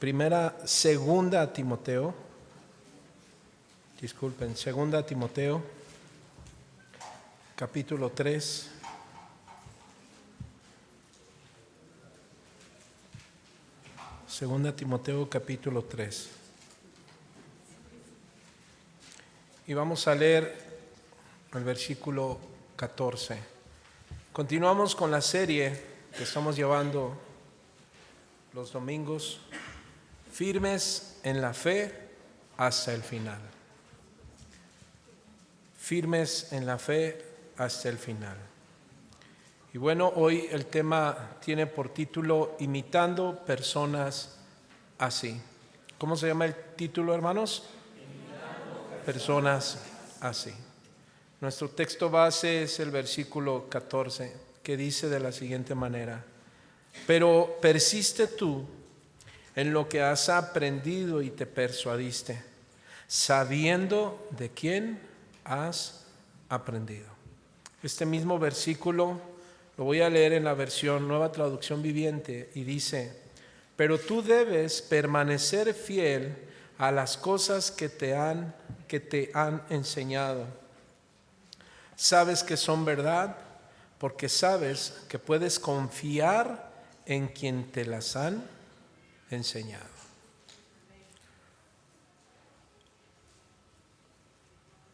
Segunda Timoteo, capítulo 3. Segunda Timoteo, capítulo 3. Y vamos a leer el versículo 14. Continuamos con la serie que estamos llevando los domingos, firmes en la fe hasta el final. Firmes en la fe hasta el final. Y bueno, hoy el tema tiene por título Imitando personas así. ¿Cómo se llama el título, hermanos? Personas así. Nuestro texto base es el versículo 14, que dice de la siguiente manera: pero persiste tú en lo que has aprendido y te persuadiste, sabiendo de quién has aprendido. Este mismo versículo lo voy a leer en la versión Nueva Traducción Viviente y dice: pero tú debes permanecer fiel a las cosas que te han enseñado. Sabes que son verdad porque sabes que puedes confiar en quien te las han enseñado.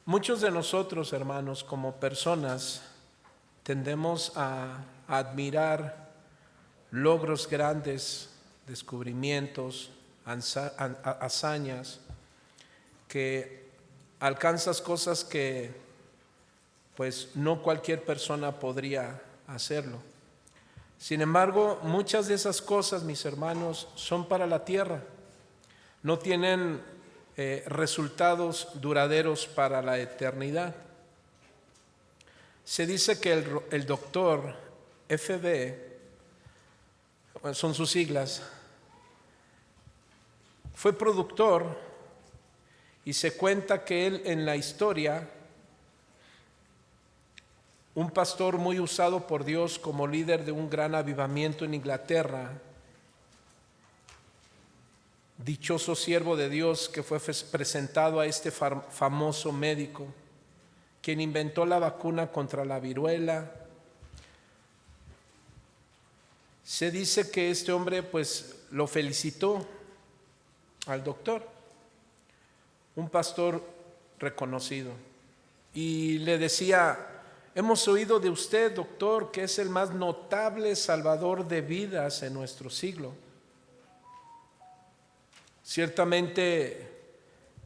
Muchos de nosotros, hermanos, como personas, tendemos a admirar logros grandes, descubrimientos, hazañas, que alcanzas cosas que pues no cualquier persona podría hacerlo. Sin embargo, muchas de esas cosas, mis hermanos, son para la tierra. No tienen resultados duraderos para la eternidad. Se dice que el doctor FB, son sus siglas, fue productor, y se cuenta que él en la historia, un pastor muy usado por Dios como líder de un gran avivamiento en Inglaterra, dichoso siervo de Dios que fue presentado a este famoso médico, quien inventó la vacuna contra la viruela. Se dice que este hombre pues lo felicitó al doctor, un pastor reconocido, y le decía: hemos oído de usted, doctor, que es el más notable salvador de vidas en nuestro siglo. Ciertamente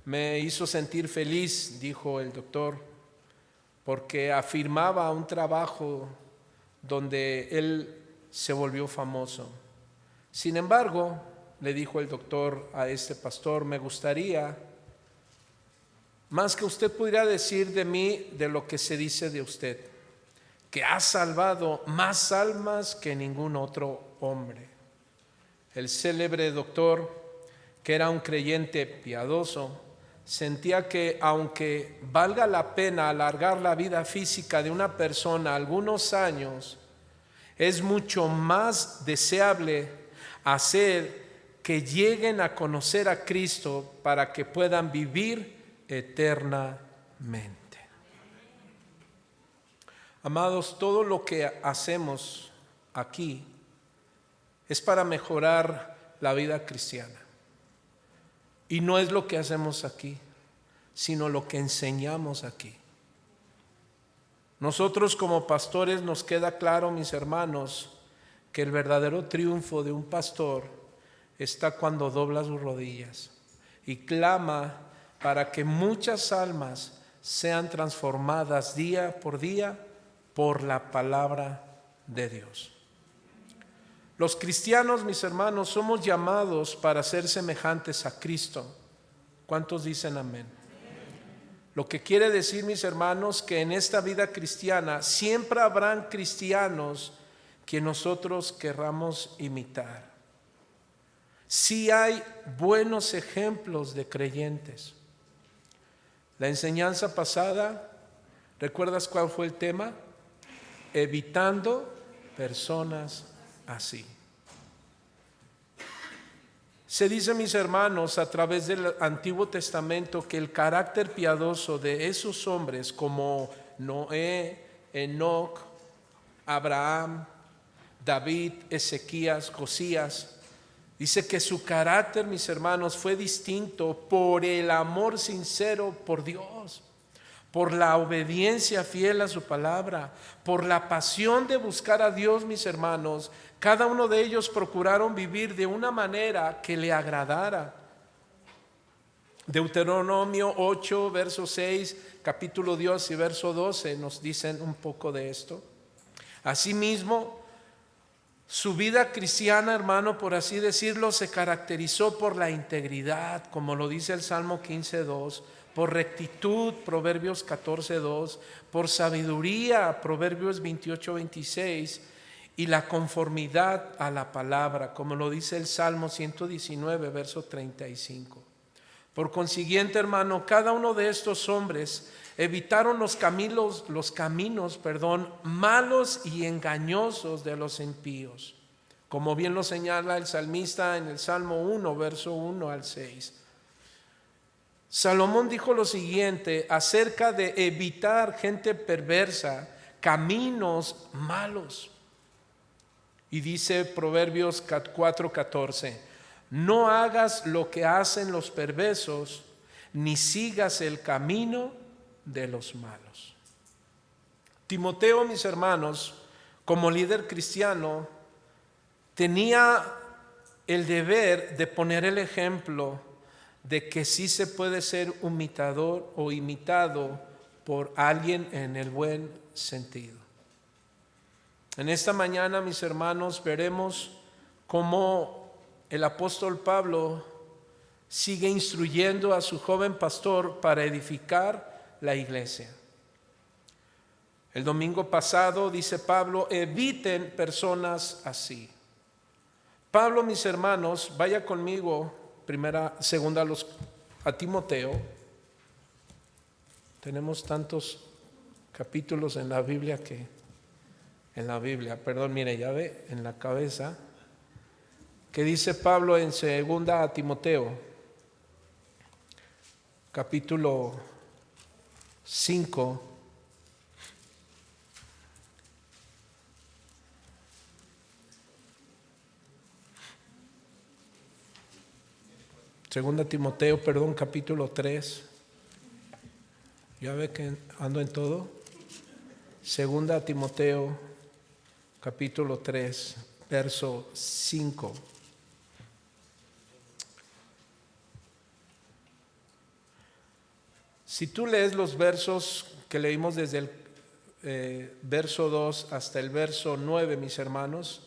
me hizo sentir feliz, dijo el doctor, porque afirmaba un trabajo donde él se volvió famoso. Sin embargo, le dijo el doctor a este pastor: me gustaría más que usted pudiera decir de mí de lo que se dice de usted, que ha salvado más almas que ningún otro hombre. El célebre doctor, que era un creyente piadoso, sentía que aunque valga la pena alargar la vida física de una persona algunos años, es mucho más deseable hacer que lleguen a conocer a Cristo para que puedan vivir eternamente. Amados, todo lo que hacemos aquí es para mejorar la vida cristiana. Y no es lo que hacemos aquí, sino lo que enseñamos aquí. Nosotros como pastores nos queda claro, mis hermanos, que el verdadero triunfo de un pastor está cuando dobla sus rodillas y clama para que muchas almas sean transformadas día por día por la palabra de Dios. Los cristianos, mis hermanos, somos llamados para ser semejantes a Cristo. ¿Cuántos dicen amén? Lo que quiere decir, mis hermanos, que en esta vida cristiana siempre habrán cristianos que nosotros querramos imitar. Sí hay buenos ejemplos de creyentes. La enseñanza pasada, ¿recuerdas cuál fue el tema? Evitando personas así. Se dice, mis hermanos, a través del Antiguo Testamento que el carácter piadoso de esos hombres como Noé, Enoc, Abraham, David, Ezequías, Josías, dice que su carácter, mis hermanos, fue distinto por el amor sincero por Dios, por la obediencia fiel a su palabra, por la pasión de buscar a Dios, mis hermanos. Cada uno de ellos procuraron vivir de una manera que le agradara. Deuteronomio 8, verso 6, capítulo 10 y verso 12 nos dicen un poco de esto. Asimismo, su vida cristiana, hermano, por así decirlo, se caracterizó por la integridad, como lo dice el Salmo 15:2, por rectitud, Proverbios 14:2, por sabiduría, Proverbios 28:26, y la conformidad a la palabra, como lo dice el Salmo 119, verso 35. Por consiguiente, hermano, cada uno de estos hombres evitaron los caminos, malos y engañosos de los impíos, como bien lo señala el salmista en el Salmo 1, verso 1 al 6. Salomón dijo lo siguiente acerca de evitar gente perversa, caminos malos. Y dice Proverbios 4:14, no hagas lo que hacen los perversos, ni sigas el camino de los malos. Timoteo, mis hermanos, como líder cristiano, tenía el deber de poner el ejemplo de que sí se puede ser imitador o imitado por alguien en el buen sentido. En esta mañana, mis hermanos, veremos cómo el apóstol Pablo sigue instruyendo a su joven pastor para edificar la iglesia. El domingo pasado dice Pablo, eviten personas así. Pablo, mis hermanos, vaya conmigo segunda a Timoteo. Tenemos tantos capítulos en la Biblia mire, ya ve en la cabeza, que dice Pablo en segunda a Timoteo, capítulo 5, capítulo 3. Ya ve que ando en todo. Segunda Timoteo, capítulo 3, verso 5. Si tú lees los versos que leímos desde el verso 2 hasta el verso 9, mis hermanos,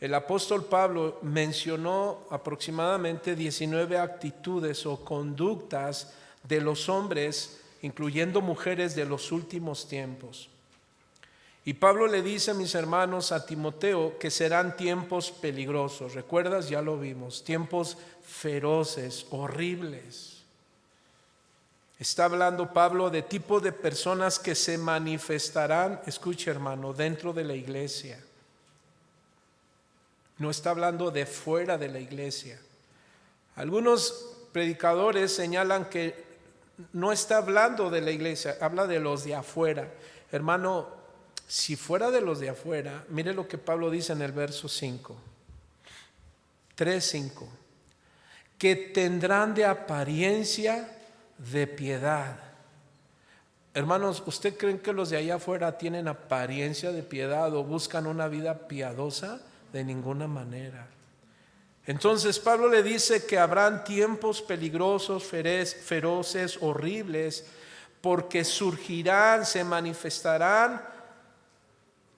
el apóstol Pablo mencionó aproximadamente 19 actitudes o conductas de los hombres, incluyendo mujeres de los últimos tiempos. Y Pablo le dice, mis hermanos, a Timoteo que serán tiempos peligrosos. ¿Recuerdas? Ya lo vimos. Tiempos feroces, horribles. Está hablando Pablo de tipo de personas que se manifestarán, escuche hermano, dentro de la iglesia. No está hablando de fuera de la iglesia. Algunos predicadores señalan que no está hablando de la iglesia, habla de los de afuera. Hermano, si fuera de los de afuera, mire lo que Pablo dice en el verso 5, 3:5, que tendrán de apariencia de piedad. Hermanos, ¿usted creen que los de allá afuera tienen apariencia de piedad o buscan una vida piadosa? De ninguna manera. Entonces Pablo le dice que habrán tiempos peligrosos, feroces, horribles, porque surgirán, se manifestarán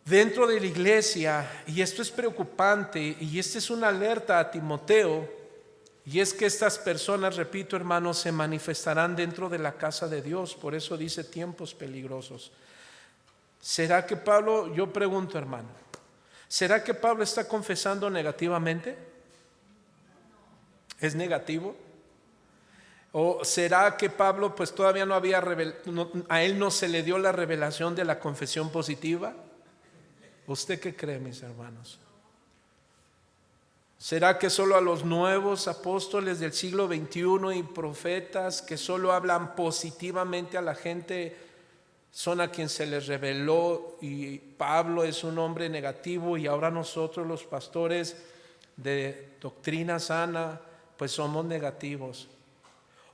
dentro de la iglesia, y esto es preocupante, y esta es una alerta a Timoteo, y es que estas personas, repito hermanos, se manifestarán dentro de la casa de Dios. Por eso dice tiempos peligrosos. ¿Será que Pablo, yo pregunto hermano, ¿será que Pablo está confesando negativamente? ¿Es negativo? ¿O será que Pablo pues todavía no había a él no se le dio la revelación de la confesión positiva? ¿Usted qué cree, mis hermanos? ¿Será que solo a los nuevos apóstoles del siglo XXI y profetas que solo hablan positivamente a la gente son a quien se les reveló, y Pablo es un hombre negativo, y ahora nosotros los pastores de doctrina sana pues somos negativos?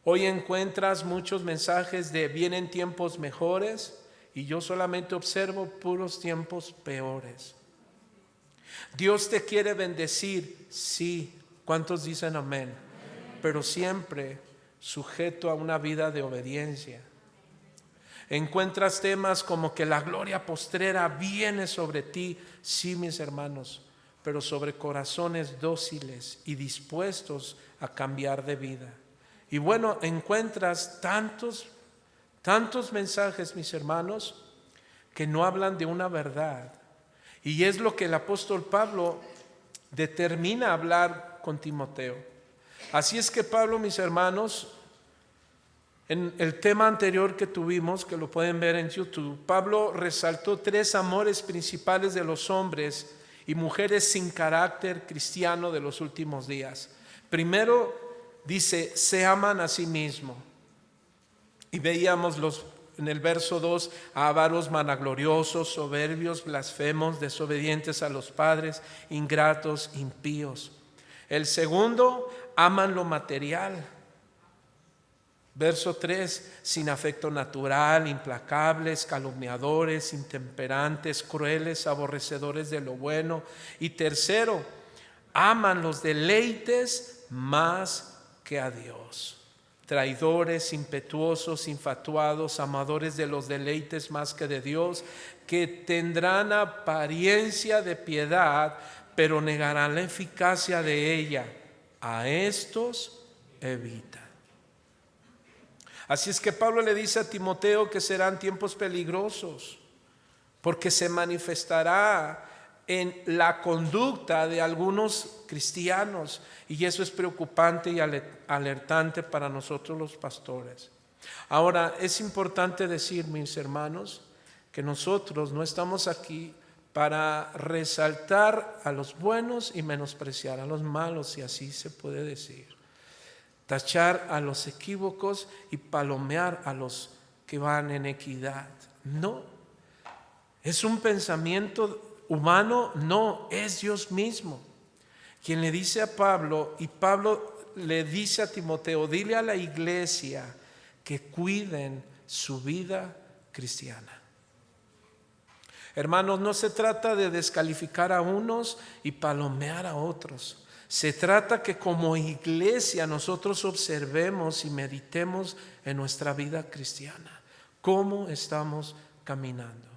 Hoy encuentras muchos mensajes de vienen tiempos mejores y yo solamente observo puros tiempos peores. Dios te quiere bendecir, sí. ¿Cuántos dicen amén? Pero siempre sujeto a una vida de obediencia. Encuentras temas como que la gloria postrera viene sobre ti, sí, mis hermanos, pero sobre corazones dóciles y dispuestos a cambiar de vida. Y bueno, encuentras tantos mensajes, mis hermanos, que no hablan de una verdad. Y es lo que el apóstol Pablo determina hablar con Timoteo. Así es que Pablo, mis hermanos, en el tema anterior que tuvimos, que lo pueden ver en YouTube, Pablo resaltó 3 amores principales de los hombres y mujeres sin carácter cristiano de los últimos días. Primero dice, se aman a sí mismos. Y veíamos en el verso 2, ávaros, vanagloriosos, soberbios, blasfemos, desobedientes a los padres, ingratos, impíos. El segundo, aman lo material. Verso 3, sin afecto natural, implacables, calumniadores, intemperantes, crueles, aborrecedores de lo bueno. Y tercero, aman los deleites más que a Dios. Traidores, impetuosos, infatuados, amadores de los deleites más que de Dios, que tendrán apariencia de piedad, pero negarán la eficacia de ella. A estos evita. Así es que Pablo le dice a Timoteo que serán tiempos peligrosos, porque se manifestará en la conducta de algunos cristianos, y eso es preocupante y alertante para nosotros los pastores. Ahora, es importante decir, mis hermanos, que nosotros no estamos aquí para resaltar a los buenos y menospreciar a los malos, si así se puede decir. Tachar a los equívocos y palomear a los que van en equidad. No, es un pensamiento humano, no, es Dios mismo quien le dice a Pablo, y Pablo le dice a Timoteo, dile a la iglesia que cuiden su vida cristiana. Hermanos, no se trata de descalificar a unos y palomear a otros. Se trata que como iglesia nosotros observemos y meditemos en nuestra vida cristiana. ¿Cómo estamos caminando?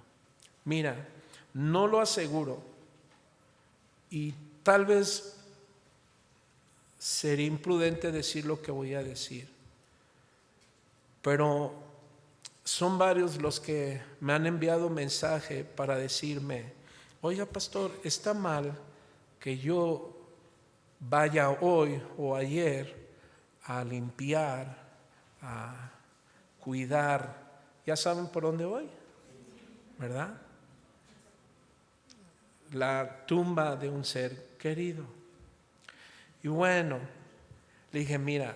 Mira, no lo aseguro, y tal vez sería imprudente decir lo que voy a decir, pero son varios los que me han enviado mensaje para decirme, oiga pastor, está mal que yo vaya hoy o ayer a limpiar, a cuidar, ya saben por dónde voy, ¿verdad? La tumba de un ser querido. Y bueno, le dije, mira,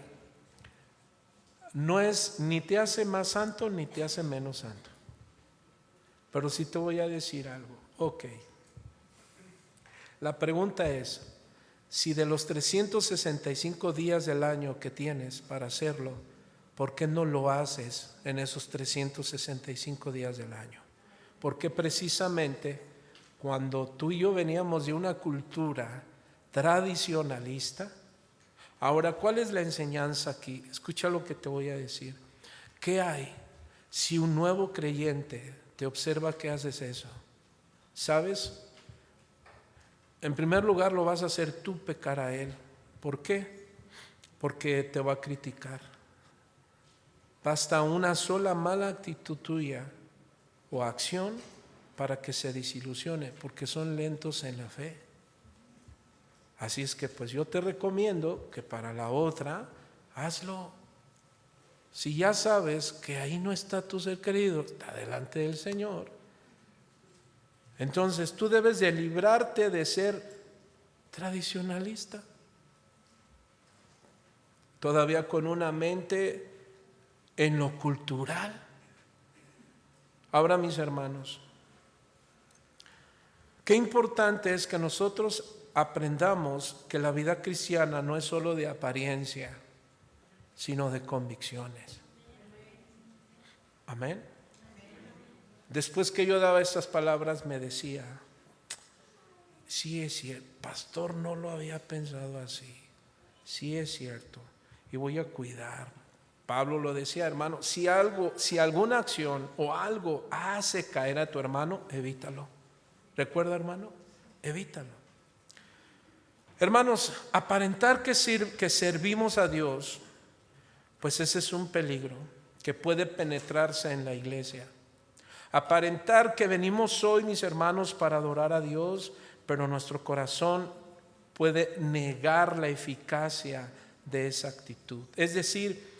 no es ni te hace más santo ni te hace menos santo, pero sí te voy a decir algo. Ok, la pregunta es, si de los 365 días del año que tienes para hacerlo, ¿por qué no lo haces en esos 365 días del año? Porque precisamente cuando tú y yo veníamos de una cultura tradicionalista, ahora, ¿cuál es la enseñanza aquí? Escucha lo que te voy a decir. ¿Qué hay si un nuevo creyente te observa que haces eso? ¿Sabes? En primer lugar, lo vas a hacer tú pecar a él. ¿Por qué? Porque te va a criticar. Basta una sola mala actitud tuya o acción para que se desilusione, porque son lentos en la fe. Así es que pues yo te recomiendo que para la otra, hazlo. Si ya sabes que ahí no está tu ser querido, está delante del Señor. Entonces tú debes de librarte de ser tradicionalista, todavía con una mente en lo cultural. Ahora, mis hermanos, qué importante es que nosotros aprendamos que la vida cristiana no es solo de apariencia, sino de convicciones. Amén. Después que yo daba estas palabras me decía, sí es cierto, pastor, no lo había pensado así. Sí es cierto, y voy a cuidar. Pablo lo decía, hermano, si alguna acción o algo hace caer a tu hermano, evítalo. ¿Recuerda, hermano? Evítalo. Hermanos, aparentar que servimos a Dios, pues ese es un peligro que puede penetrarse en la iglesia. Aparentar que venimos hoy, mis hermanos, para adorar a Dios, pero nuestro corazón puede negar la eficacia de esa actitud. Es decir,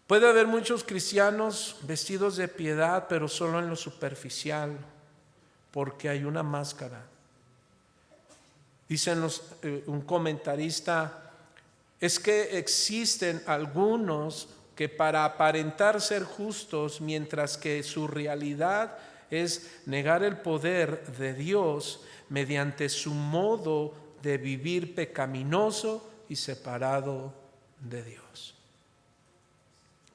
puede haber muchos cristianos vestidos de piedad, pero solo en lo superficial, porque hay una máscara. Dicen un comentarista, es que existen algunos que para aparentar ser justos, mientras que su realidad es negar el poder de Dios mediante su modo de vivir pecaminoso y separado de Dios.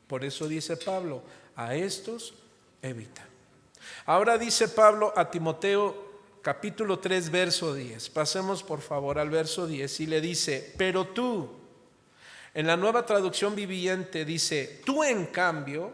Por eso dice Pablo, a estos evita. Ahora dice Pablo a Timoteo, capítulo 3, verso 10. Pasemos por favor al verso 10 y le dice, pero tú, en la Nueva Traducción Viviente dice, tú en cambio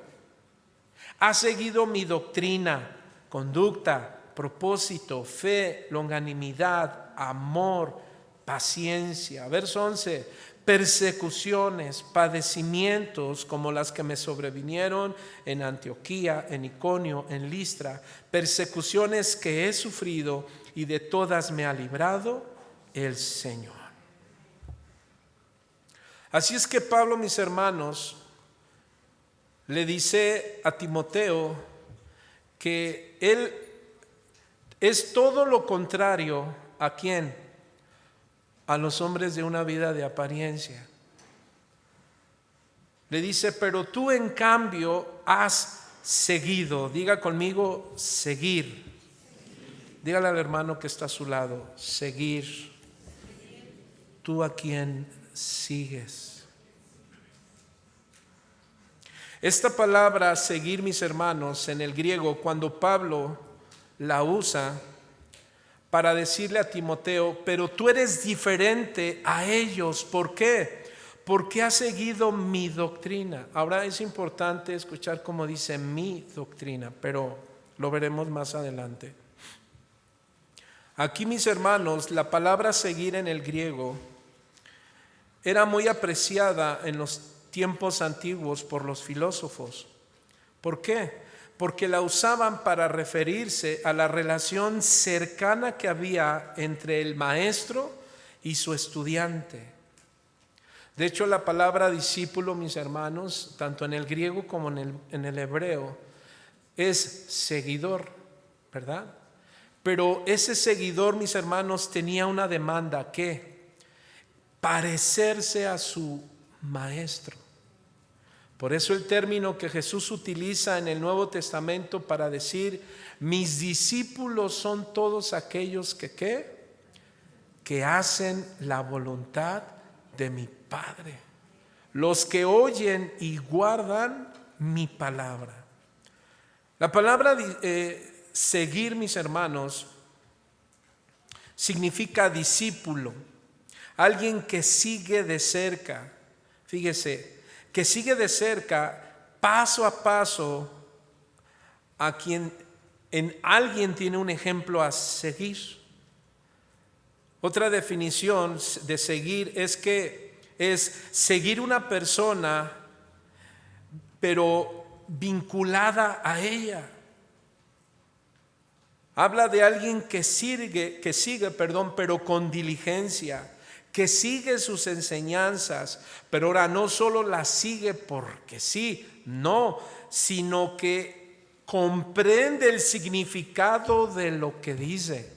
has seguido mi doctrina, conducta, propósito, fe, longanimidad, amor, paciencia. Verso 11, persecuciones, padecimientos como las que me sobrevinieron en Antioquía, en Iconio, en Listra, persecuciones que he sufrido y de todas me ha librado el Señor. Así es que Pablo, mis hermanos, le dice a Timoteo que él es todo lo contrario a ¿quién? A los hombres de una vida de apariencia. Le dice, pero tú en cambio has seguido. Diga conmigo, seguir. Dígale al hermano que está a su lado, seguir. ¿Tú a quién sigues? Esta palabra seguir, mis hermanos, en el griego, cuando Pablo la usa para decirle a Timoteo, pero tú eres diferente a ellos. ¿Por qué? Porque has seguido mi doctrina. Ahora es importante escuchar cómo dice mi doctrina, pero lo veremos más adelante. Aquí, mis hermanos, la palabra seguir en el griego era muy apreciada en los tiempos antiguos por los filósofos. ¿Por qué? Porque la usaban para referirse a la relación cercana que había entre el maestro y su estudiante. De hecho, la palabra discípulo, mis hermanos, tanto en el griego como en el hebreo, es seguidor, ¿verdad? Pero ese seguidor, mis hermanos, tenía una demanda, ¿qué? Parecerse a su maestro. Por eso el término que Jesús utiliza en el Nuevo Testamento para decir, mis discípulos son todos aquellos que ¿qué? Que hacen la voluntad de mi Padre, los que oyen y guardan mi palabra. La palabra seguir, mis hermanos, significa discípulo, alguien que sigue de cerca. Fíjese, que sigue de cerca, paso a paso, a quien en alguien tiene un ejemplo a seguir. Otra definición de seguir es que es seguir una persona, pero vinculada a ella. Habla de alguien que sigue, pero con diligencia, que sigue sus enseñanzas, pero ahora no solo las sigue porque sí, no, sino que comprende el significado de lo que dice.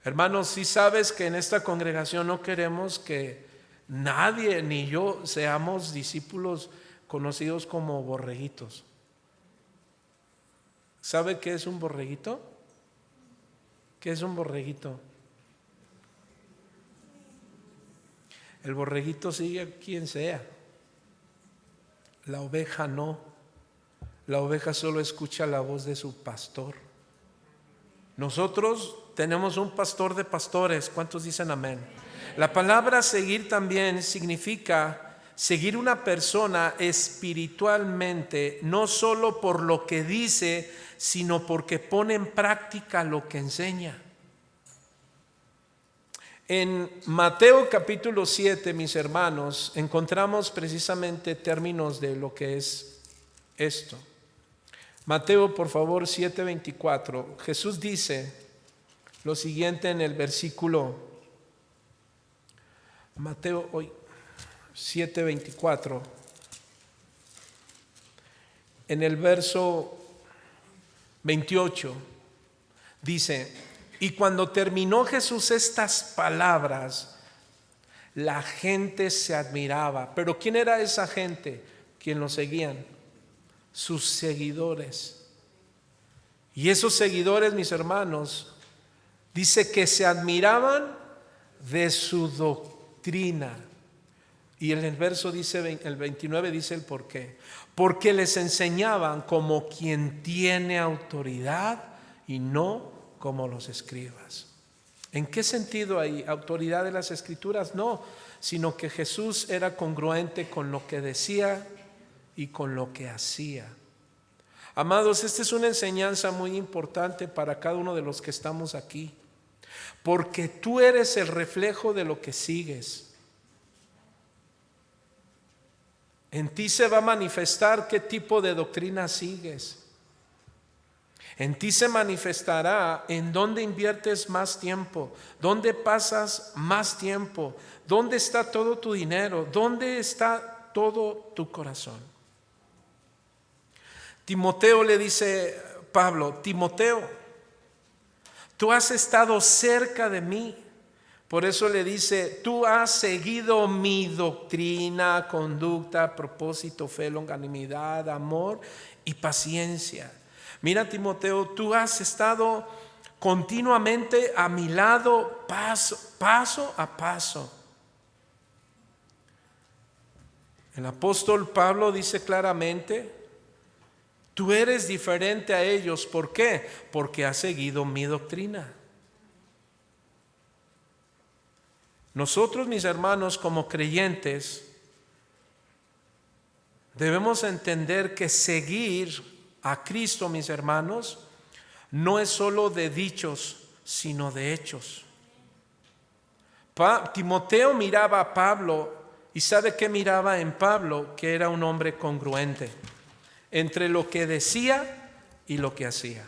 Hermanos, si sabes que en esta congregación no queremos que nadie, ni yo, seamos discípulos conocidos como borreguitos. ¿Sabe qué es un borreguito? ¿Qué es un borreguito? El borreguito sigue a quien sea. La oveja no. La oveja solo escucha la voz de su pastor. Nosotros tenemos un pastor de pastores. ¿Cuántos dicen amén? La palabra seguir también significa seguir una persona espiritualmente, no solo por lo que dice, sino porque pone en práctica lo que enseña. En Mateo capítulo 7, mis hermanos, encontramos precisamente términos de lo que es esto. Mateo, por favor, 7:24. Jesús dice lo siguiente en el versículo Mateo 7:24. En el verso 28 dice: y cuando terminó Jesús estas palabras, la gente se admiraba. ¿Pero quién era esa gente? ¿Quién lo seguían? Sus seguidores. Y esos seguidores, mis hermanos, dice que se admiraban de su doctrina. Y en el verso dice, el 29 dice el por qué. Porque les enseñaban como quien tiene autoridad y no como los escribas. ¿En qué sentido hay autoridad de las escrituras? No, sino que Jesús era congruente con lo que decía y con lo que hacía. Amados, esta es una enseñanza muy importante para cada uno de los que estamos aquí, porque tú eres el reflejo de lo que sigues. En ti se va a manifestar qué tipo de doctrina sigues. En ti se manifestará en dónde inviertes más tiempo, dónde pasas más tiempo, dónde está todo tu dinero, dónde está todo tu corazón. Timoteo le dice Pablo: Timoteo, tú has estado cerca de mí. Por eso le dice: tú has seguido mi doctrina, conducta, propósito, fe, longanimidad, amor y paciencia. Mira, Timoteo, tú has estado continuamente a mi lado, paso a paso. El apóstol Pablo dice claramente: tú eres diferente a ellos. ¿Por qué? Porque has seguido mi doctrina. Nosotros, mis hermanos, como creyentes, debemos entender que seguir a Cristo, mis hermanos, no es solo de dichos, sino de hechos. Timoteo miraba a Pablo, y ¿sabe qué miraba en Pablo? Que era un hombre congruente entre lo que decía y lo que hacía.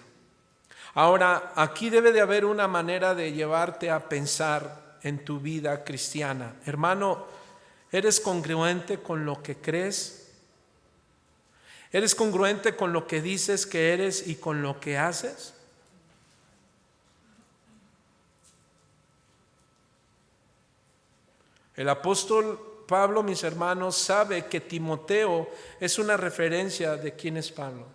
Ahora, aquí debe de haber una manera de llevarte a pensar en tu vida cristiana. Hermano, ¿eres congruente con lo que crees? ¿Eres congruente con lo que dices que eres y con lo que haces? El apóstol Pablo, mis hermanos, sabe que Timoteo es una referencia de quién es Pablo.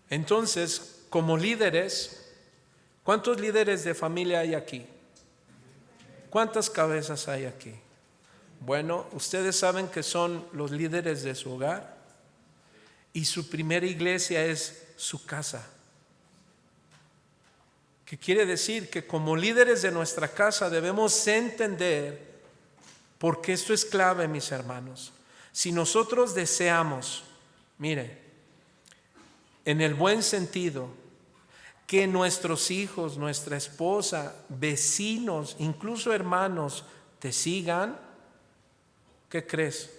Entonces, como líderes, ¿cuántos líderes de familia hay aquí? ¿Cuántas cabezas hay aquí? Bueno, ustedes saben que son los líderes de su hogar y su primera iglesia es su casa. ¿Qué quiere decir? Que como líderes de nuestra casa debemos entender, porque esto es clave, mis hermanos. Si nosotros deseamos, mire, en el buen sentido, que nuestros hijos, nuestra esposa, vecinos, incluso hermanos, te sigan, ¿qué crees?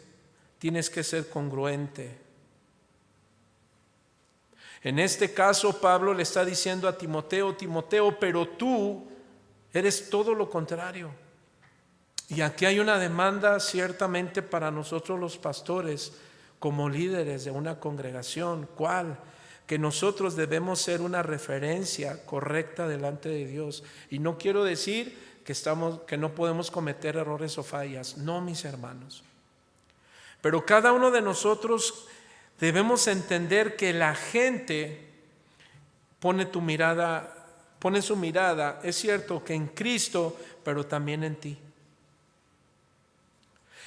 Tienes que ser congruente. En este caso, Pablo le está diciendo a Timoteo: Timoteo, pero tú eres todo lo contrario. Y aquí hay una demanda ciertamente para nosotros los pastores, como líderes de una congregación. ¿Cuál? que nosotros debemos ser una referencia correcta delante de Dios. Y no quiero decir que no podemos cometer errores o fallas. No, mis hermanos. Pero cada uno de nosotros debemos entender que la gente pone su mirada, es cierto que en Cristo, pero también en ti.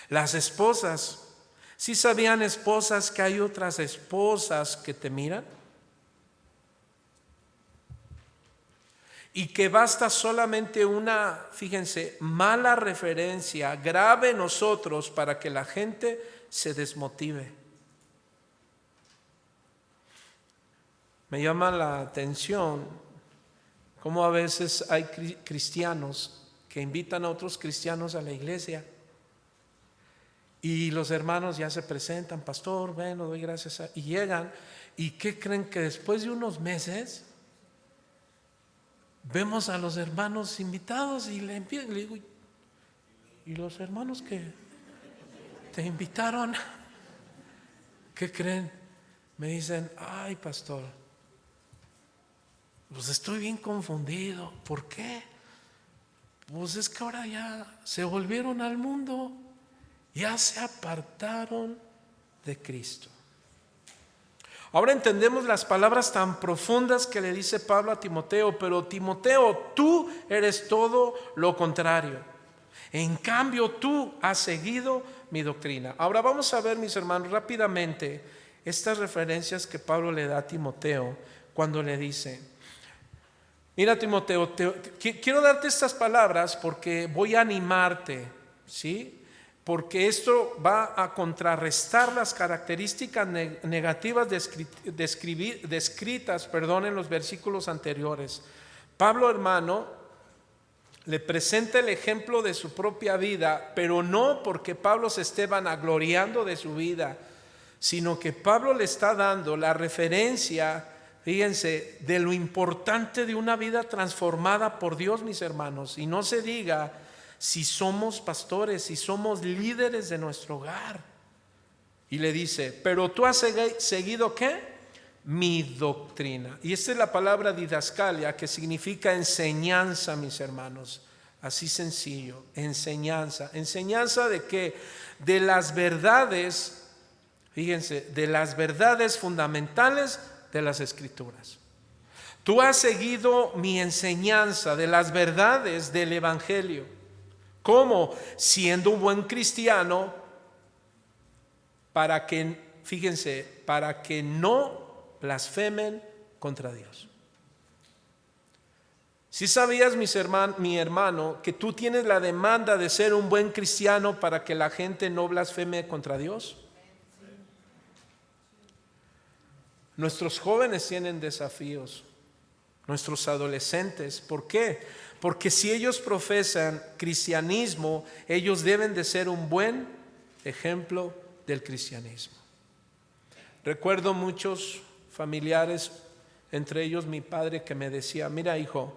Las esposas, ¿sí sabían, esposas, que hay otras esposas que te miran? Y que basta solamente una, fíjense, mala referencia grave en nosotros para que la gente se desmotive. Me llama la atención cómo a veces hay cristianos que invitan a otros cristianos a la iglesia y los hermanos ya se presentan, pastor, ven, le doy gracias y llegan, y ¿qué creen? Que después de unos meses vemos a los hermanos invitados y le digo, ¿y los hermanos que te invitaron? ¿Qué creen? Me dicen, ay, pastor, pues estoy bien confundido. ¿Por qué? Pues es que ahora ya se volvieron al mundo, ya se apartaron de Cristo. Ahora entendemos las palabras tan profundas que le dice Pablo a Timoteo, pero Timoteo, tú eres todo lo contrario. En cambio, tú has seguido mi doctrina. Ahora vamos a ver, mis hermanos, rápidamente estas referencias que Pablo le da a Timoteo cuando le dice, mira, Timoteo, quiero darte estas palabras porque voy a animarte, ¿sí? Porque esto va a contrarrestar las características negativas descritas en los versículos anteriores. Pablo, hermano, le presenta el ejemplo de su propia vida, pero no porque Pablo se esté vanagloriando de su vida, sino que Pablo le está dando la referencia, fíjense, de lo importante de una vida transformada por Dios, mis hermanos. Y no se diga si somos pastores, si somos líderes de nuestro hogar. Y le dice, pero tú has seguido ¿qué? Mi doctrina. Y esta es la palabra didascalia, que significa enseñanza, mis hermanos. Así sencillo, enseñanza. ¿Enseñanza de qué? De las verdades, fíjense, de las verdades fundamentales de las Escrituras. Tú has seguido mi enseñanza de las verdades del Evangelio. ¿Cómo? Siendo un buen cristiano, para que, fíjense, para que no blasfemen contra Dios. ¿Sí sabías, mi hermano, que tú tienes la demanda de ser un buen cristiano para que la gente no blasfeme contra Dios? Nuestros jóvenes tienen desafíos, nuestros adolescentes. ¿Por qué? Porque si ellos profesan cristianismo, ellos deben de ser un buen ejemplo del cristianismo. Recuerdo muchos familiares, entre ellos mi padre, que me decía, mira, hijo,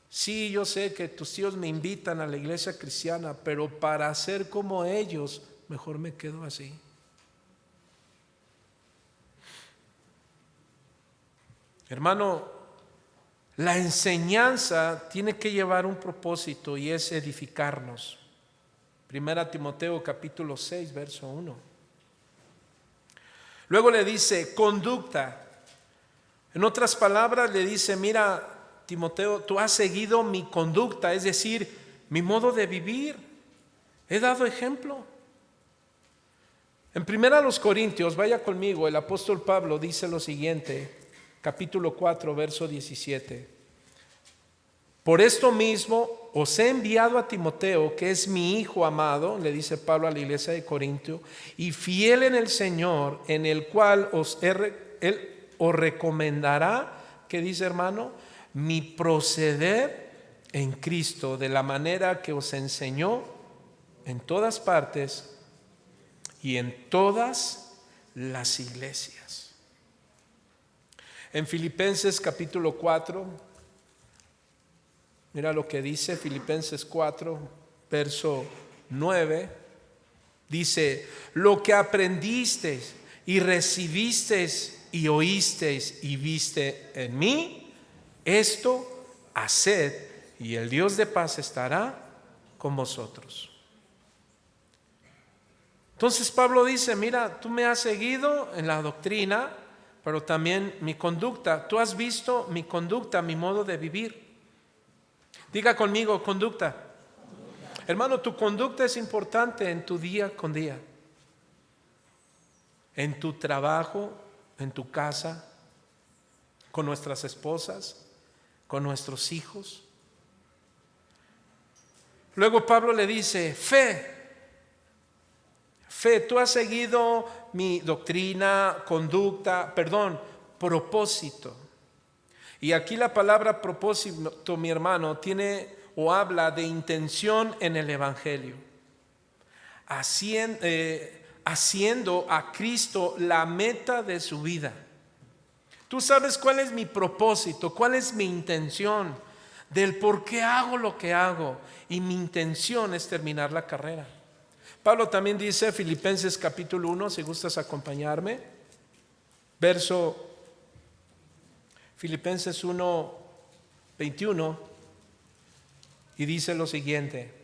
sí, yo sé que tus tíos me invitan a la iglesia cristiana, pero para ser como ellos, mejor me quedo así. Hermano, la enseñanza tiene que llevar un propósito, y es edificarnos. 1 Timoteo capítulo 6, verso 1. Luego le dice conducta. En otras palabras le dice, mira, Timoteo, tú has seguido mi conducta, es decir, mi modo de vivir. He dado ejemplo. En 1 Corintios, vaya conmigo, el apóstol Pablo dice lo siguiente, capítulo 4, verso 17. Por esto mismo os he enviado a Timoteo, que es mi hijo amado, le dice Pablo a la iglesia de Corinto, y fiel en el Señor, en el cual él os recomendará, ¿qué dice, hermano? Mi proceder en Cristo, de la manera que os enseñó en todas partes y en todas las iglesias. En Filipenses capítulo 4, mira lo que dice Filipenses 4, verso 9. Dice, lo que aprendisteis y recibisteis y oísteis y viste en mí, esto haced, y el Dios de paz estará con vosotros. Entonces Pablo dice, mira, tú me has seguido en la doctrina, pero también mi conducta. Tú has visto mi conducta, mi modo de vivir. Diga conmigo, conducta. Hermano, tu conducta es importante en tu día con día. En tu trabajo, en tu casa, con nuestras esposas, con nuestros hijos. Luego Pablo le dice, fe, tú has seguido mi doctrina, conducta, propósito. Y aquí la palabra propósito, mi hermano, tiene o habla de intención en el Evangelio. Haciendo a Cristo la meta de su vida. Tú sabes cuál es mi propósito, cuál es mi intención, del por qué hago lo que hago, y mi intención es terminar la carrera. Pablo también dice, Filipenses capítulo 1, si gustas acompañarme, Filipenses 1, 21, y dice lo siguiente: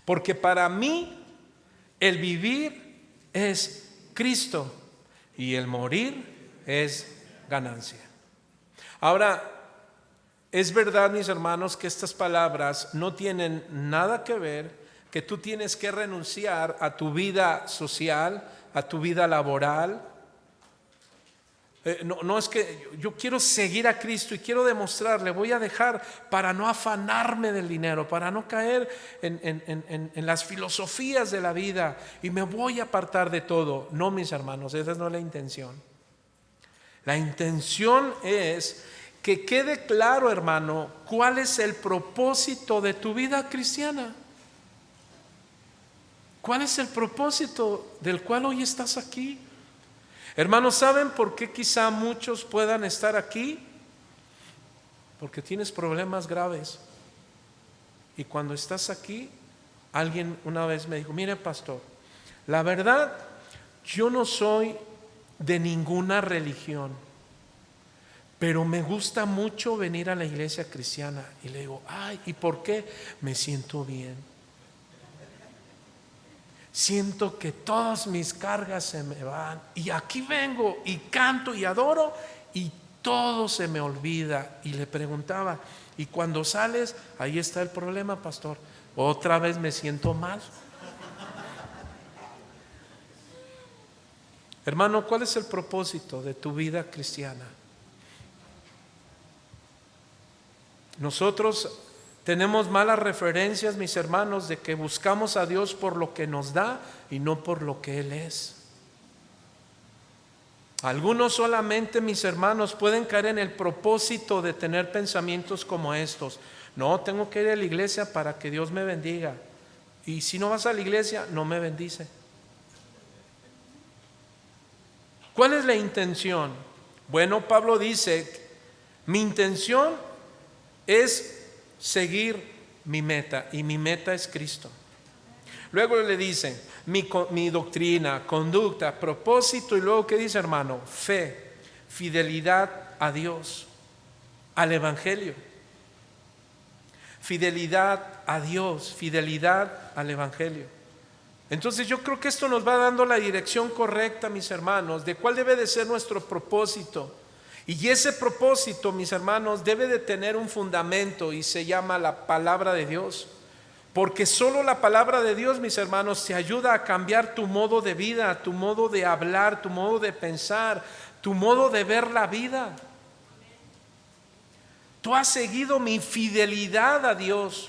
porque para mí el vivir es Cristo y el morir es ganancia. Ahora, es verdad, mis hermanos, que estas palabras no tienen nada que ver, que tú tienes que renunciar a tu vida social, a tu vida laboral. No es que yo quiero seguir a Cristo y quiero demostrarle, voy a dejar para no afanarme del dinero, para no caer en las filosofías de la vida y me voy a apartar de todo. No, mis hermanos, esa no es la intención. La intención es que quede claro, hermano, cuál es el propósito de tu vida cristiana. ¿Cuál es el propósito del cual hoy estás aquí? Hermanos, ¿saben por qué quizá muchos puedan estar aquí? Porque tienes problemas graves. Y cuando estás aquí, alguien una vez me dijo, mire pastor, la verdad, yo no soy de ninguna religión, pero me gusta mucho venir a la iglesia cristiana. Y le digo, ay, ¿y por qué? Me siento bien. Siento que todas mis cargas se me van y aquí vengo y canto y adoro y todo se me olvida. Y le preguntaba, ¿y cuando sales? Ahí está el problema, pastor. Otra vez me siento mal. Hermano, ¿cuál es el propósito de tu vida cristiana? Nosotros tenemos malas referencias, mis hermanos, de que buscamos a Dios por lo que nos da y no por lo que Él es. Algunos solamente, mis hermanos, pueden caer en el propósito de tener pensamientos como estos. No, tengo que ir a la iglesia para que Dios me bendiga. Y si no vas a la iglesia, no me bendice. ¿Cuál es la intención? Bueno, Pablo dice, mi intención es seguir mi meta, y mi meta es Cristo. Luego le dicen mi doctrina, conducta, propósito, y luego ¿qué dice, hermano? Fe, fidelidad a Dios, al Evangelio. Fidelidad a Dios, fidelidad al Evangelio. Entonces yo creo que esto nos va dando la dirección correcta, mis hermanos, de cuál debe de ser nuestro propósito. Y ese propósito, mis hermanos, debe de tener un fundamento y se llama la palabra de Dios. Porque solo la palabra de Dios, mis hermanos, te ayuda a cambiar tu modo de vida, tu modo de hablar, tu modo de pensar, tu modo de ver la vida. Tú has seguido mi fidelidad a Dios.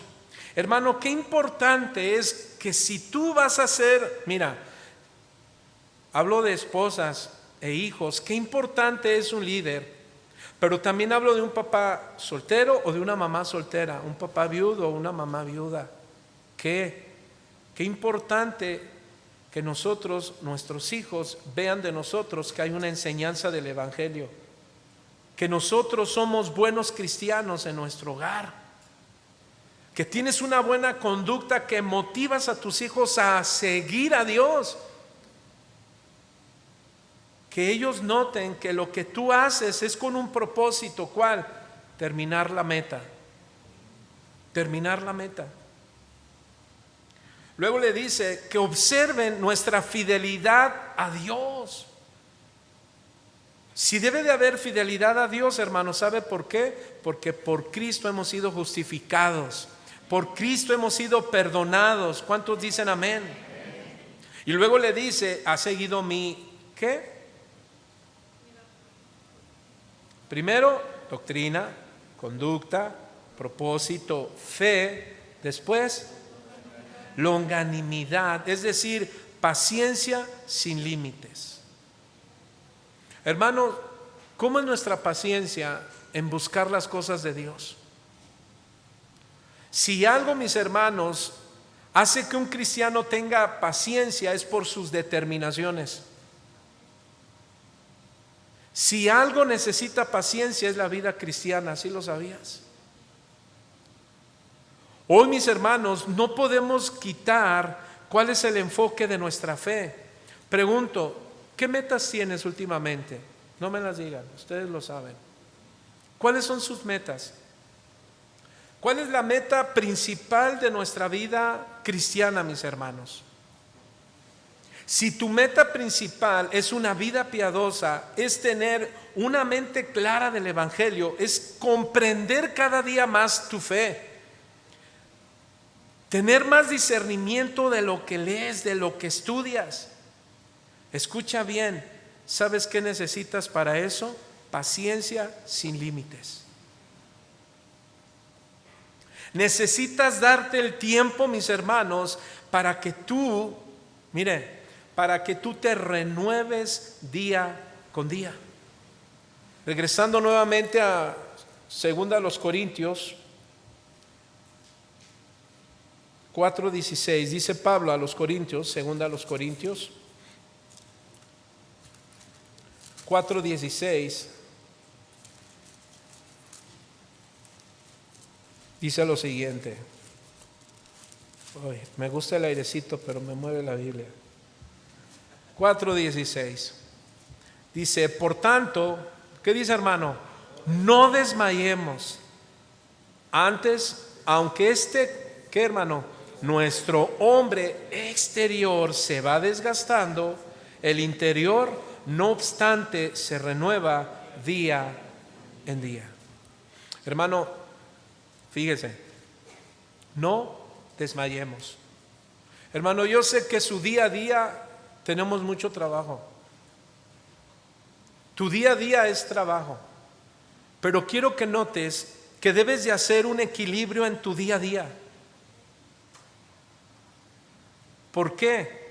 Hermano, qué importante es que si tú vas a ser, mira, hablo de esposas e hijos, qué importante es un líder, pero también hablo de un papá soltero o de una mamá soltera, un papá viudo o una mamá viuda. Qué importante que nosotros, nuestros hijos, vean de nosotros que hay una enseñanza del Evangelio, que nosotros somos buenos cristianos en nuestro hogar, que tienes una buena conducta, que motivas a tus hijos a seguir a Dios, que ellos noten que lo que tú haces es con un propósito. ¿Cuál? Terminar la meta. Terminar la meta. Luego le dice que observen nuestra fidelidad a Dios. Si debe de haber fidelidad a Dios, hermanos, ¿sabe por qué? Porque por Cristo hemos sido justificados. Por Cristo hemos sido perdonados. ¿Cuántos dicen amén? Y luego le dice, ha seguido mi, ¿qué? Primero, doctrina, conducta, propósito, fe. Después, longanimidad, es decir, paciencia sin límites. Hermanos, ¿cómo es nuestra paciencia en buscar las cosas de Dios? Si algo, mis hermanos, hace que un cristiano tenga paciencia es por sus determinaciones. Si algo necesita paciencia es la vida cristiana, ¿sí lo sabías? Hoy, mis hermanos, no podemos quitar cuál es el enfoque de nuestra fe. Pregunto, ¿qué metas tienes últimamente? No me las digan, ustedes lo saben. ¿Cuáles son sus metas? ¿Cuál es la meta principal de nuestra vida cristiana, mis hermanos? Si tu meta principal es una vida piadosa, es tener una mente clara del Evangelio, es comprender cada día más tu fe, tener más discernimiento de lo que lees, de lo que estudias. Escucha bien, ¿sabes qué necesitas para eso? Paciencia sin límites. Necesitas darte el tiempo, mis hermanos, para que tú, para que tú te renueves día con día. Regresando nuevamente a 2 Corintios 4:16, dice Pablo a los Corintios, 2 Corintios 4:16, dice lo siguiente. Me gusta el airecito, pero me mueve la Biblia. 4:16 dice, por tanto, ¿qué dice, hermano? No desmayemos. Antes, aunque ¿qué, hermano? Nuestro hombre exterior se va desgastando, el interior, no obstante, se renueva día en día. Hermano, fíjese, no desmayemos. Hermano, yo sé que su día a día tenemos mucho trabajo. Tu día a día es trabajo. Pero quiero que notes que debes de hacer un equilibrio en tu día a día. ¿Por qué?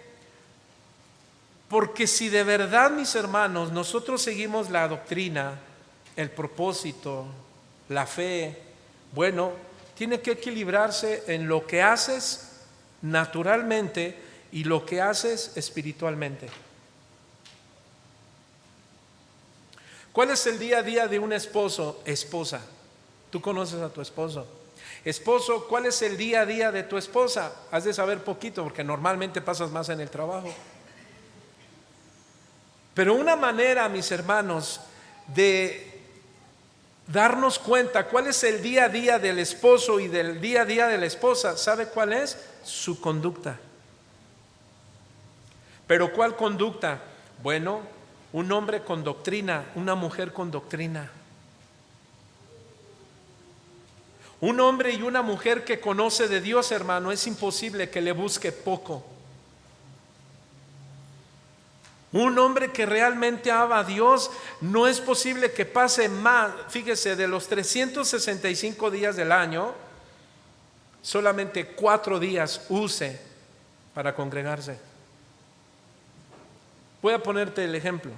Porque si de verdad, mis hermanos, nosotros seguimos la doctrina, el propósito, la fe, bueno, tiene que equilibrarse en lo que haces naturalmente y lo que haces espiritualmente. ¿Cuál es el día a día de un esposo? Esposa, tú conoces a tu esposo. Esposo, ¿cuál es el día a día de tu esposa? Has de saber poquito porque normalmente pasas más en el trabajo. Pero una manera, mis hermanos, de darnos cuenta cuál es el día a día del esposo y del día a día de la esposa, ¿sabe cuál es? Su conducta. ¿Pero cuál conducta? Bueno, un hombre con doctrina, una mujer con doctrina. Un hombre y una mujer que conoce de Dios, hermano, es imposible que le busque poco. Un hombre que realmente ama a Dios, no es posible que pase más, fíjese, de los 365 días del año, solamente 4 días use para congregarse. Voy a ponerte el ejemplo.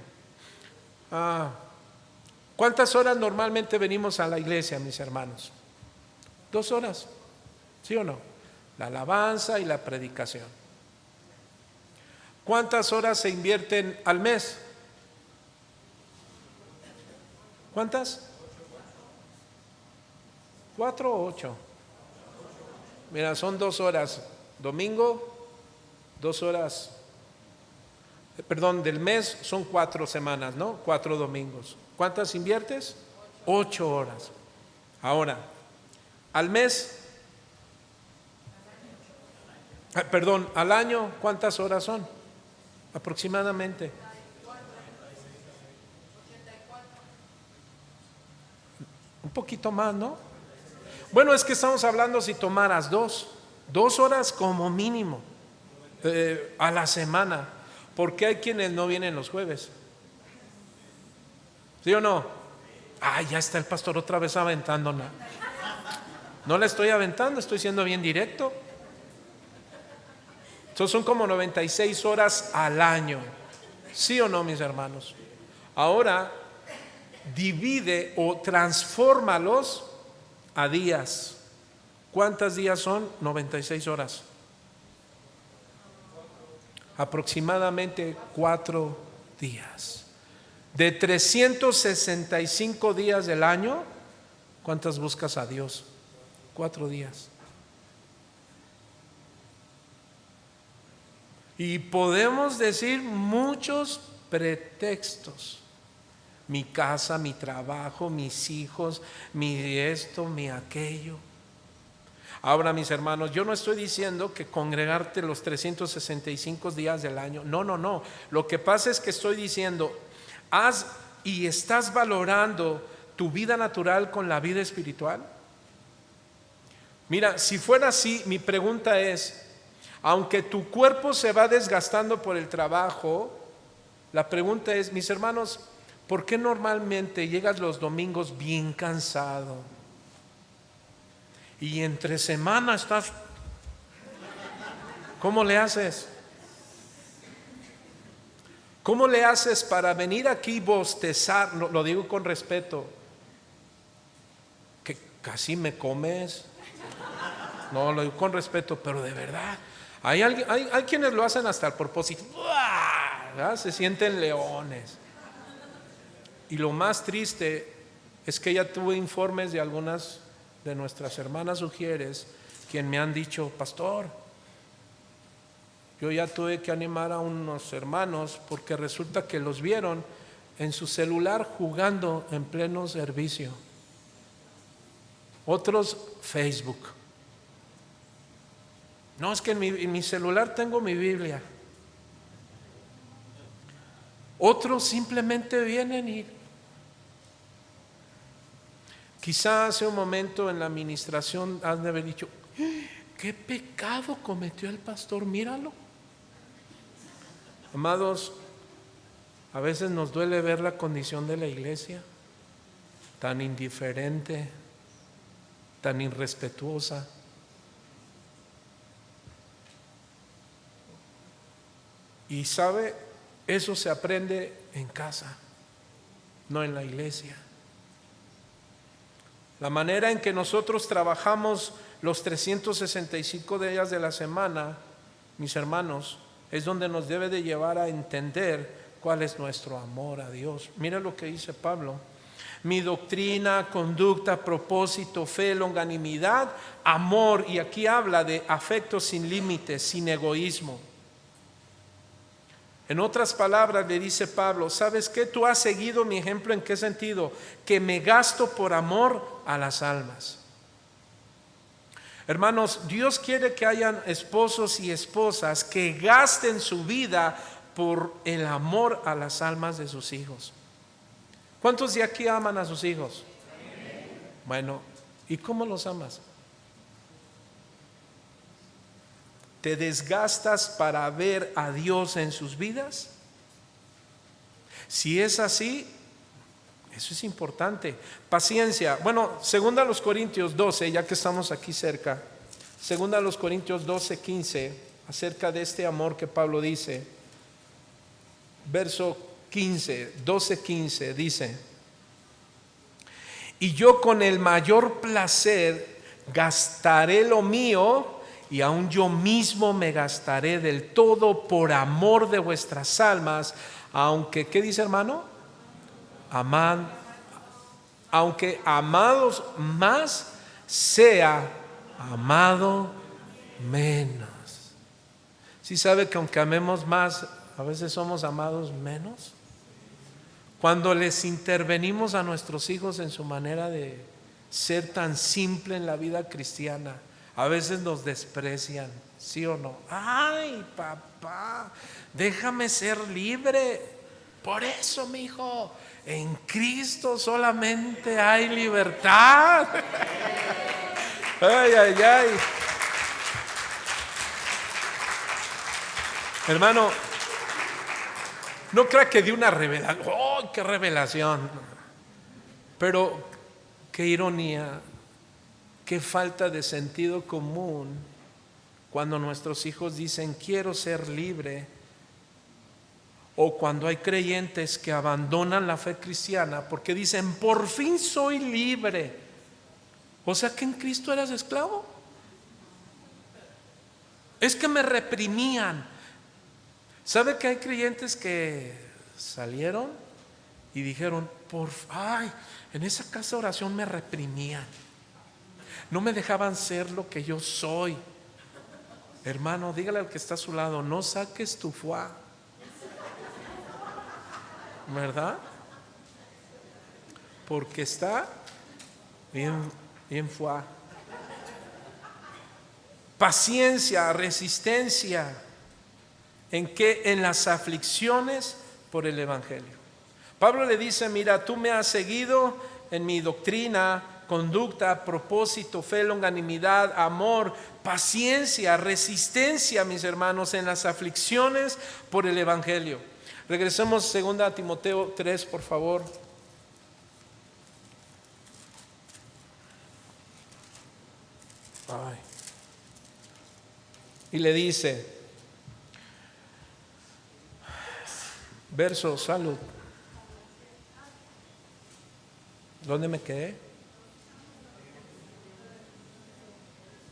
¿Cuántas horas normalmente venimos a la iglesia, mis hermanos? 2 horas, ¿sí o no? La alabanza y la predicación. ¿Cuántas horas se invierten al mes? ¿Cuántas? 4 o 8. Mira, son 2 horas domingo, 2 horas Perdón, del mes son 4 semanas, ¿no? 4 domingos. ¿Cuántas inviertes? 8 horas. Ahora, al mes, perdón, al año, ¿cuántas horas son? Aproximadamente. Un poquito más, ¿no? Bueno, es que estamos hablando si tomaras 2 horas como mínimo a la semana, porque hay quienes no vienen los jueves. ¿Sí o no? Ya está el pastor otra vez aventándola. No la estoy aventando, estoy siendo bien directo. Entonces son como 96 horas al año. ¿Sí o no, mis hermanos? Ahora divide o transfórmalos a días. ¿Cuántos días son? 96 horas. Aproximadamente 4 días. De 365 días del año, ¿cuántas buscas a Dios? 4 días. Y podemos decir muchos pretextos. Mi casa, mi trabajo, mis hijos, mi esto, mi aquello. Ahora, mis hermanos, yo no estoy diciendo que congregarte los 365 días del año. No. Lo que pasa es que estoy diciendo, haz y estás valorando tu vida natural con la vida espiritual. Mira, si fuera así, mi pregunta es, aunque tu cuerpo se va desgastando por el trabajo, la pregunta es, mis hermanos, ¿por qué normalmente llegas los domingos bien cansado? Y entre semana estás, ¿cómo le haces? ¿Cómo le haces para venir aquí y bostezar? Lo digo con respeto. Que casi me comes. No, lo digo con respeto, pero de verdad. Hay quienes lo hacen hasta a propósito. ¿Verdad? Se sienten leones. Y lo más triste es que ya tuve informes de algunas de nuestras hermanas Ujieres, quien me han dicho, pastor, yo ya tuve que animar a unos hermanos porque resulta que los vieron en su celular jugando en pleno servicio. Otros Facebook. No, es que en mi celular tengo mi Biblia. Otros simplemente vienen y quizá hace un momento en la administración has de haber dicho, ¿qué pecado cometió el pastor? Míralo. Amados, a veces nos duele ver la condición de la iglesia, tan indiferente, tan irrespetuosa. Y sabe, eso se aprende en casa, no en la iglesia. La manera en que nosotros trabajamos los 365 días de la semana, mis hermanos, es donde nos debe de llevar a entender cuál es nuestro amor a Dios. Mira lo que dice Pablo. Mi doctrina, conducta, propósito, fe, longanimidad, amor, y aquí habla de afecto sin límites, sin egoísmo. En otras palabras le dice Pablo, ¿sabes qué? Tú has seguido mi ejemplo. ¿En qué sentido? Que me gasto por amor a las almas. Hermanos, Dios quiere que hayan esposos y esposas que gasten su vida por el amor a las almas de sus hijos. ¿Cuántos de aquí aman a sus hijos? Bueno, ¿y cómo los amas? ¿Te desgastas para ver a Dios en sus vidas? Si es así, eso es importante. Paciencia. Bueno, segunda a los Corintios 12, ya que estamos aquí cerca. Segunda a los Corintios 12, 15, acerca de este amor que Pablo dice. Verso 15, 12, 15, dice: y yo con el mayor placer gastaré lo mío, y aun yo mismo me gastaré del todo por amor de vuestras almas, aunque, ¿qué dice, hermano? Aunque amados más, sea amado menos. Si sabe que aunque amemos más, A veces somos amados menos. Cuando les intervenimos a nuestros hijos en su manera de ser tan simple en la vida cristiana, a veces nos desprecian, ¿sí o no? Ay, papá, déjame ser libre. Por eso, mi hijo, en Cristo solamente hay libertad. Ay, ay, ay. Hermano, no crea que de una revelación. ¡Oh, qué revelación! Pero qué ironía, qué falta de sentido común cuando nuestros hijos dicen quiero ser libre, o cuando hay creyentes que abandonan la fe cristiana porque dicen por fin soy libre. O sea que en Cristo eras esclavo. Es que me reprimían. ¿Sabe que hay creyentes que salieron y dijeron, en esa casa de oración me reprimían, no me dejaban ser lo que yo soy? Hermano, dígale al que está a su lado, no saques tu fuá, ¿verdad? Porque está bien fuá. Paciencia, resistencia. ¿En qué? En las aflicciones por el Evangelio. Pablo le dice, mira, tú me has seguido en mi doctrina, conducta, propósito, fe, longanimidad, amor, paciencia, resistencia, mis hermanos, en las aflicciones por el Evangelio. Regresemos 2 Timoteo 3, por favor. Y le dice, verso, salud. ¿Dónde me quedé?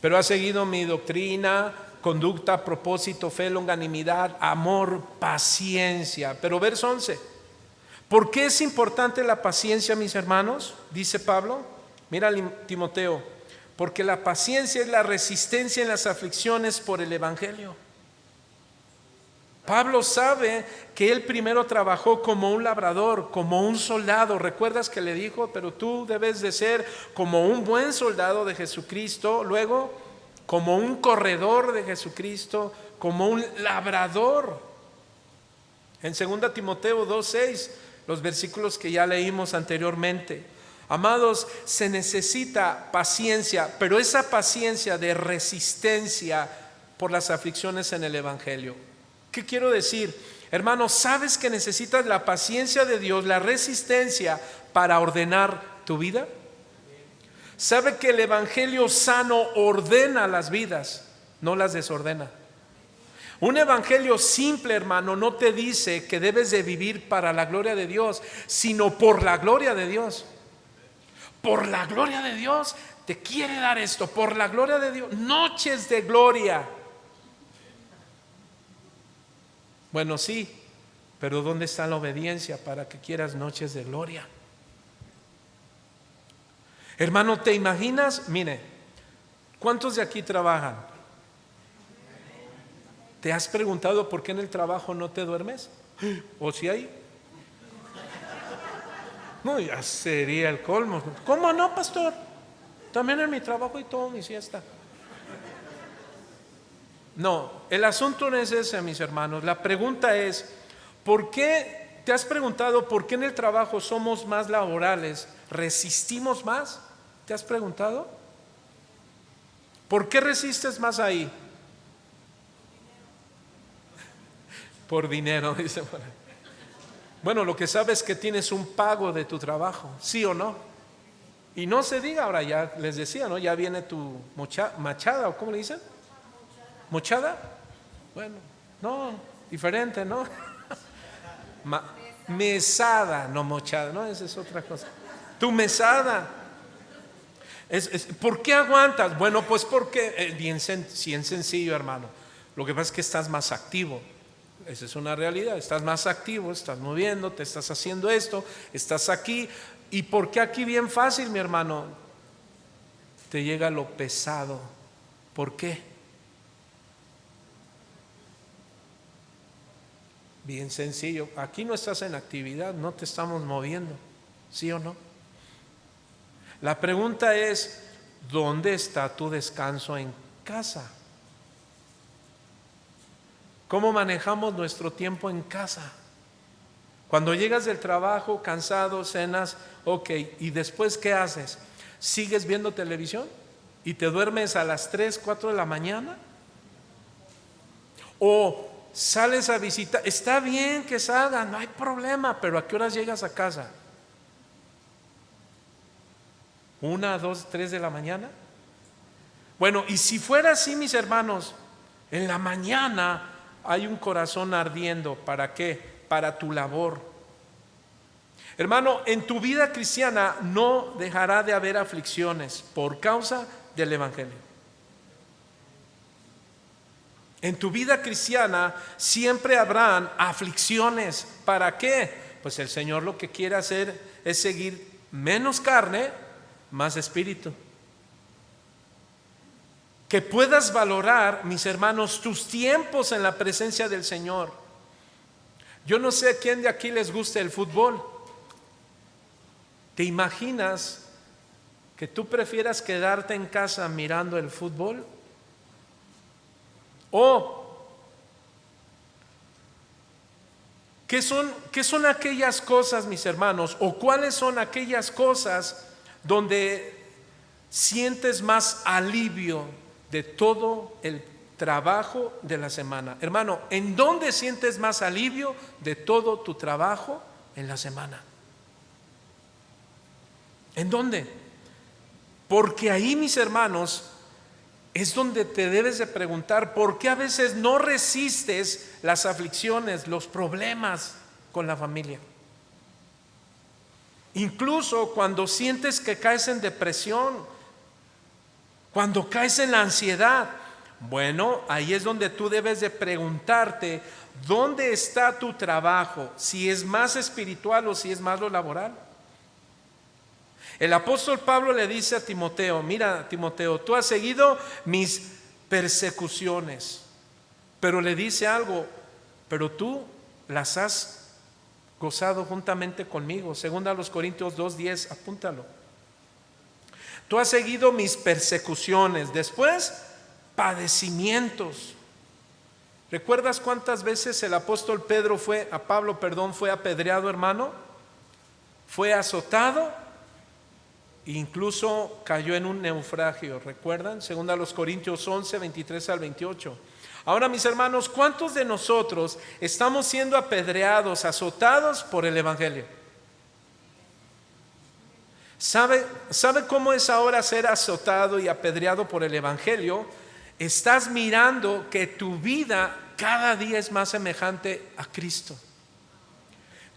Pero ha seguido mi doctrina, conducta, propósito, fe, longanimidad, amor, paciencia. Pero verso 11. ¿Por qué es importante la paciencia, mis hermanos? Dice Pablo. Mira Timoteo. Porque la paciencia es la resistencia en las aflicciones por el Evangelio. Pablo sabe que él primero trabajó como un labrador, como un soldado. ¿Recuerdas que le dijo, pero tú debes de ser como un buen soldado de Jesucristo? Luego, como un corredor de Jesucristo, como un labrador. En 2 Timoteo 2:6, los versículos que ya leímos anteriormente. Amados, se necesita paciencia, pero esa paciencia de resistencia por las aflicciones en el Evangelio. ¿Qué quiero decir? Hermano, ¿sabes que necesitas la paciencia de Dios, la resistencia para ordenar tu vida? ¿Sabe que el Evangelio sano ordena las vidas, no las desordena? Un evangelio simple, hermano, no te dice que debes de vivir para la gloria de Dios, sino por la gloria de Dios. Por la gloria de Dios te quiere dar esto, por la gloria de Dios, noches de gloria. Bueno, sí, pero ¿dónde está la obediencia para que quieras noches de gloria? Hermano, ¿te imaginas? Mire, ¿cuántos de aquí trabajan? ¿Te has preguntado por qué en el trabajo no te duermes? ¿O si hay? No, ya sería el colmo. ¿Cómo no, pastor? También en mi trabajo y todo mi siesta. No, el asunto no es ese, mis hermanos. La pregunta es, ¿por qué? ¿Te has preguntado por qué en el trabajo somos más laborales, resistimos más? ¿Te has preguntado? ¿Por qué resistes más ahí? Por dinero, dice. Bueno, lo que sabes es que tienes un pago de tu trabajo, ¿sí o no? Y no se diga ahora, ya les decía, ¿no? Ya viene tu machada, ¿o cómo le dicen? ¿Mochada? Bueno, no, diferente, ¿no? Mesada, no mochada, no, esa es otra cosa. Tu mesada. ¿Por qué aguantas? Bueno, pues porque, bien sencillo, hermano. Lo que pasa es que estás más activo. Esa es una realidad. Estás más activo, estás moviéndote, estás haciendo esto, estás aquí. ¿Y por qué aquí? Bien fácil, mi hermano. Te llega lo pesado. ¿Por qué? Bien sencillo. Aquí no estás en actividad, no te estamos moviendo, ¿sí o no? La pregunta es, ¿dónde está tu descanso en casa? ¿Cómo manejamos nuestro tiempo en casa? Cuando llegas del trabajo cansado, cenas, ok, ¿y después qué haces? ¿Sigues viendo televisión y te duermes a las 3, 4 de la mañana? ¿O sales a visitar? Está bien que salgan, no hay problema, pero ¿a qué horas llegas a casa? 1, 2, 3 de la mañana. Bueno, y si fuera así, mis hermanos, en la mañana hay un corazón ardiendo. ¿Para qué? Para tu labor. Hermano, en tu vida cristiana no dejará de haber aflicciones por causa del Evangelio. En tu vida cristiana siempre habrán aflicciones. ¿Para qué? Pues el Señor lo que quiere hacer es seguir menos carne, más espíritu. Que puedas valorar, mis hermanos, tus tiempos en la presencia del Señor. Yo no sé a quién de aquí les gusta el fútbol. ¿Te imaginas que tú prefieras quedarte en casa mirando el fútbol? ¿O qué son aquellas cosas, mis hermanos? ¿O cuáles son aquellas cosas donde sientes más alivio de todo el trabajo de la semana? Hermano, ¿en dónde sientes más alivio de todo tu trabajo en la semana? ¿En dónde? Porque ahí, mis hermanos, es donde te debes de preguntar por qué a veces no resistes las aflicciones, los problemas con la familia. Incluso cuando sientes que caes en depresión, cuando caes en la ansiedad, bueno, ahí es donde tú debes de preguntarte, ¿dónde está tu trabajo? Si es más espiritual o si es más lo laboral. El apóstol Pablo le dice a Timoteo, mira Timoteo, tú has seguido mis persecuciones, pero le dice algo, pero tú las has gozado juntamente conmigo. Segunda a los Corintios 2:10, apúntalo. Tú has seguido mis persecuciones, después padecimientos. ¿Recuerdas cuántas veces el apóstol Pablo fue apedreado, hermano? Fue azotado. Incluso cayó en un naufragio, ¿recuerdan? Segunda a los Corintios 11, 23 al 28. Ahora, mis hermanos, ¿cuántos de nosotros estamos siendo apedreados, azotados por el Evangelio? ¿Sabe cómo es ahora ser azotado y apedreado por el Evangelio? Estás mirando que tu vida cada día es más semejante a Cristo.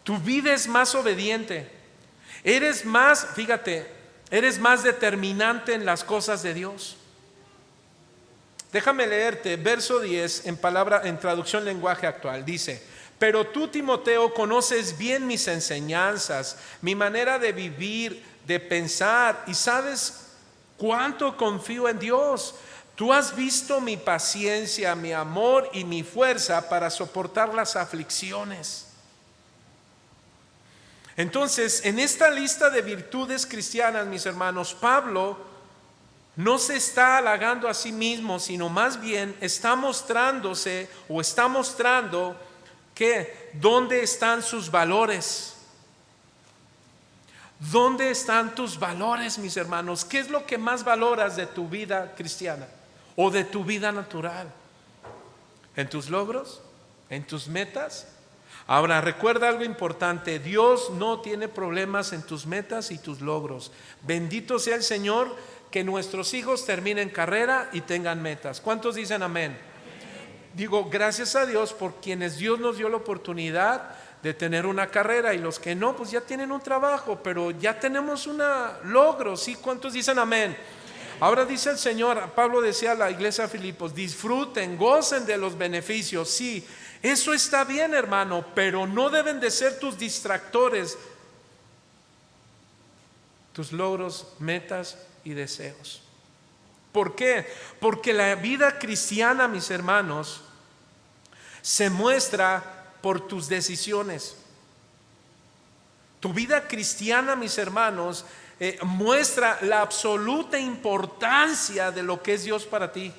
Tu vida es más obediente. Eres más, fíjate, eres más determinante en las cosas de Dios. Déjame leerte verso 10 en traducción lenguaje actual. Dice: pero tú, Timoteo, conoces bien mis enseñanzas, mi manera de vivir, de pensar, y sabes cuánto confío en Dios. Tú has visto mi paciencia, mi amor y mi fuerza para soportar las aflicciones. Entonces, en esta lista de virtudes cristianas, mis hermanos, Pablo no se está halagando a sí mismo, sino más bien está mostrando que dónde están sus valores. ¿Dónde están tus valores, mis hermanos? ¿Qué es lo que más valoras de tu vida cristiana o de tu vida natural? ¿En tus logros? ¿En tus metas? Ahora, recuerda algo importante: Dios no tiene problemas en tus metas y tus logros. Bendito sea el Señor, que nuestros hijos terminen carrera y tengan metas. ¿Cuántos dicen amén? Digo, gracias a Dios por quienes Dios nos dio la oportunidad de tener una carrera, y los que no, pues ya tienen un trabajo, pero ya tenemos un logro, ¿sí? ¿Cuántos dicen amén? Ahora dice el Señor, Pablo decía a la iglesia de Filipos: disfruten, gocen de los beneficios. Sí, eso está bien, hermano, pero no deben de ser tus distractores, tus logros, metas y deseos. ¿Por qué? Porque la vida cristiana, mis hermanos, se muestra por tus decisiones. Tu vida cristiana, mis hermanos, muestra la absoluta importancia de lo que es Dios para ti.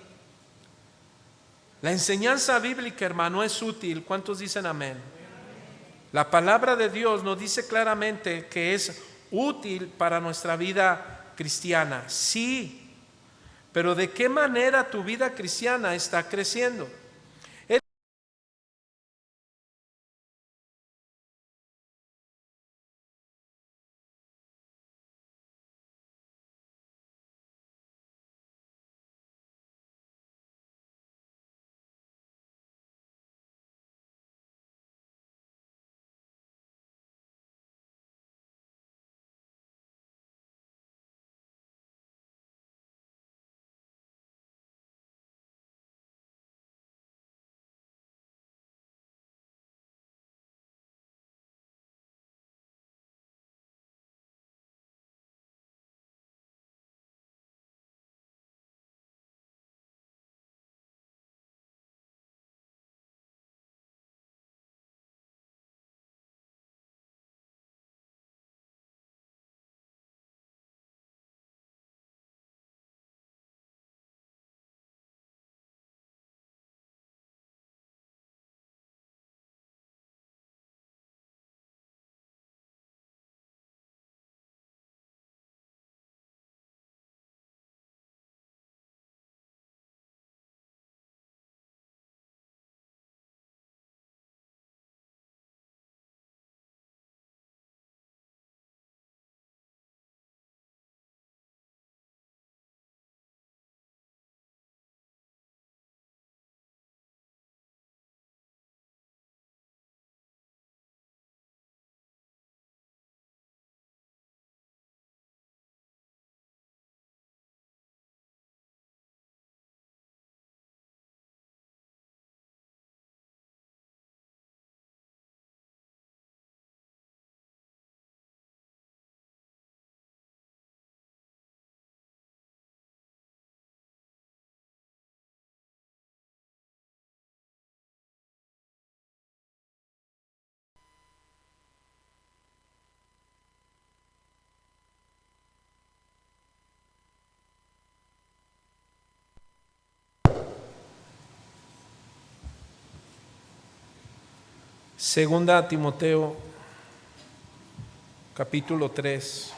La enseñanza bíblica, hermano, es útil. ¿Cuántos dicen amén? La palabra de Dios nos dice claramente que es útil para nuestra vida cristiana. Sí, pero ¿de qué manera tu vida cristiana está creciendo? Segunda a Timoteo, capítulo 3.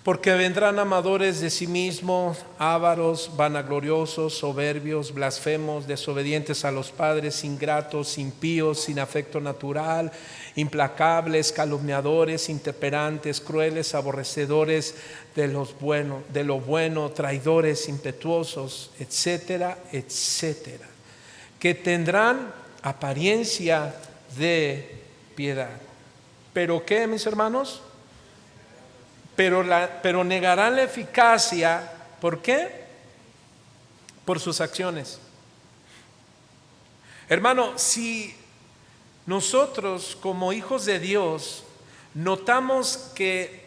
Porque vendrán amadores de sí mismos, ávaros, vanagloriosos, soberbios, blasfemos, desobedientes a los padres, ingratos, impíos, sin afecto natural, implacables, calumniadores, intemperantes, crueles, aborrecedores de lo bueno, traidores, impetuosos, etcétera, etcétera, que tendrán apariencia de piedad. ¿Pero qué, mis hermanos? Pero negarán la eficacia. ¿Por qué? Por sus acciones. Hermano, si nosotros como hijos de Dios notamos que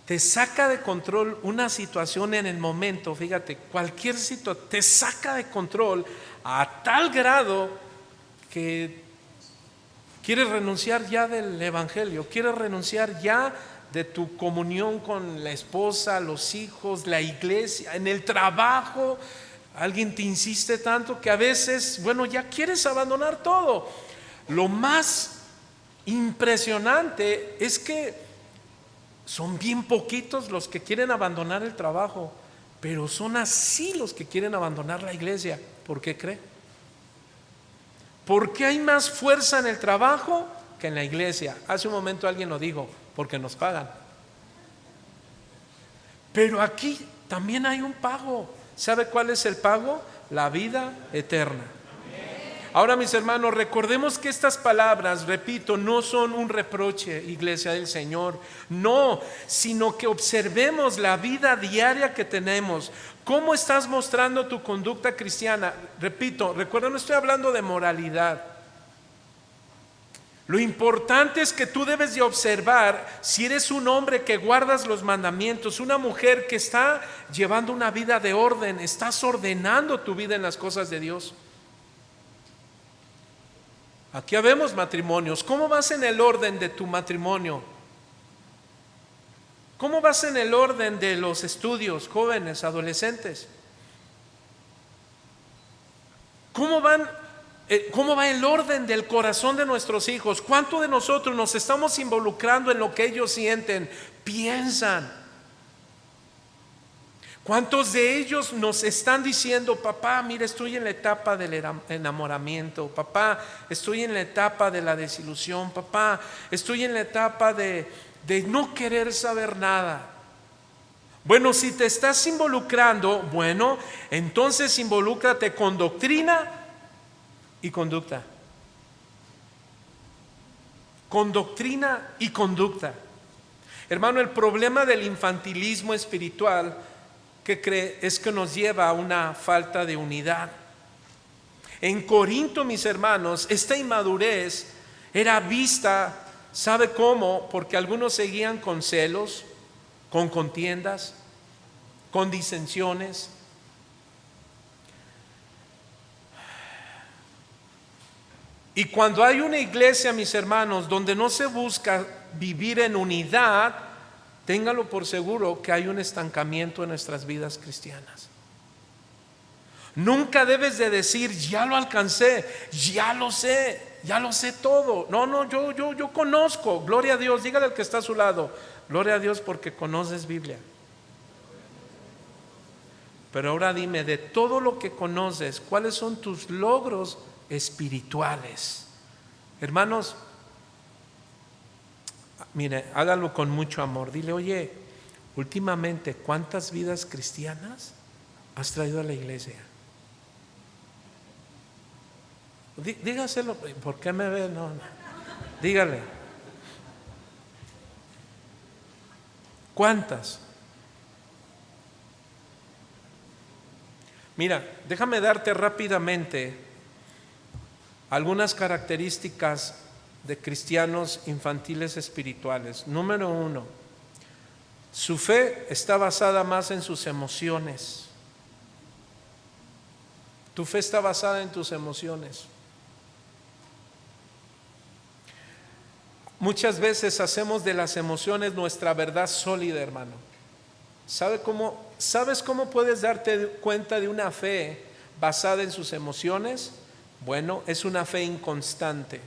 te saca de control una situación en el momento, fíjate, cualquier situación te saca de control a tal grado que quieres renunciar ya del evangelio, quieres renunciar ya de tu comunión con la esposa, los hijos, la iglesia, en el trabajo. Alguien te insiste tanto que a veces, ya quieres abandonar todo. Lo más impresionante es que son bien poquitos los que quieren abandonar el trabajo, pero son así los que quieren abandonar la iglesia. ¿Por qué cree? Porque hay más fuerza en el trabajo que en la iglesia. Hace un momento alguien lo dijo, porque nos pagan. Pero aquí también hay un pago. ¿Sabe cuál es el pago? La vida eterna. Ahora, mis hermanos, recordemos que estas palabras, repito, no son un reproche, iglesia del Señor. No, sino que observemos la vida diaria que tenemos. ¿Cómo estás mostrando tu conducta cristiana? Repito, recuerda, no estoy hablando de moralidad. Lo importante es que tú debes de observar si eres un hombre que guardas los mandamientos, una mujer que está llevando una vida de orden, estás ordenando tu vida en las cosas de Dios. Aquí habemos matrimonios. ¿Cómo vas en el orden de tu matrimonio? ¿Cómo vas en el orden de los estudios, jóvenes, adolescentes? ¿Cómo va el orden del corazón de nuestros hijos? ¿Cuánto de nosotros nos estamos involucrando en lo que ellos sienten, piensan? ¿Cuántos de ellos nos están diciendo, papá, mira, estoy en la etapa del enamoramiento, papá, estoy en la etapa de la desilusión, papá, estoy en la etapa de no querer saber nada? Bueno, si te estás involucrando, bueno, entonces involúcrate con doctrina y conducta. Con doctrina y conducta. Hermano, el problema del infantilismo espiritual es que nos lleva a una falta de unidad. En Corinto, mis hermanos, esta inmadurez era vista, ¿sabe cómo? Porque algunos seguían con celos, con contiendas, con disensiones. Y cuando hay una iglesia, mis hermanos, donde no se busca vivir en unidad, téngalo por seguro que hay un estancamiento en nuestras vidas cristianas. Nunca debes de decir, ya lo alcancé, ya lo sé todo. No, yo conozco, gloria a Dios. Dígale al que está a su lado, gloria a Dios porque conoces Biblia. Pero ahora dime, de todo lo que conoces, ¿cuáles son tus logros espirituales? Hermanos, mire, hágalo con mucho amor. Dile, oye, últimamente, ¿cuántas vidas cristianas has traído a la iglesia? Dígaselo. ¿Por qué me ve? No. Dígale. ¿Cuántas? Mira, déjame darte rápidamente algunas características de cristianos infantiles espirituales. Número 1, su fe está basada más en sus emociones. Tu fe está basada en tus emociones. Muchas veces hacemos de las emociones nuestra verdad sólida, hermano. ¿Sabes cómo puedes darte cuenta de una fe basada en sus emociones? Bueno, es una fe inconstante.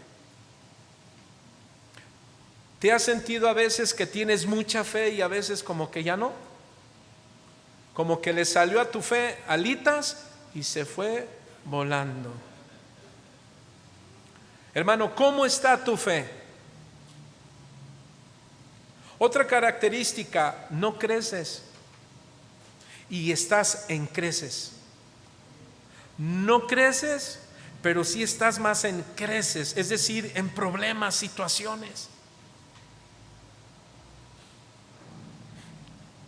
¿Te has sentido a veces que tienes mucha fe y a veces como que ya no? Como que le salió a tu fe alitas y se fue volando. Hermano, ¿cómo está tu fe? Otra característica, no creces y estás en creces. No creces, pero sí estás más en creces, es decir, en problemas, situaciones.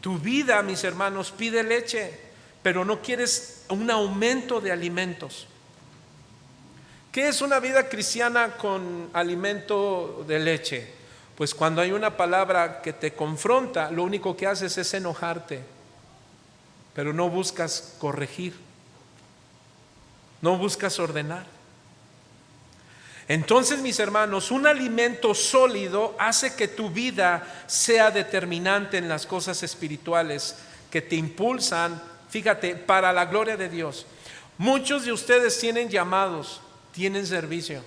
Tu vida, mis hermanos, pide leche, pero no quieres un aumento de alimentos. ¿Qué es una vida cristiana con alimento de leche? Pues cuando hay una palabra que te confronta, lo único que haces es enojarte, pero no buscas corregir, no buscas ordenar. Entonces, mis hermanos, un alimento sólido hace que tu vida sea determinante en las cosas espirituales que te impulsan, fíjate, para la gloria de Dios. Muchos de ustedes tienen llamados, tienen servicio.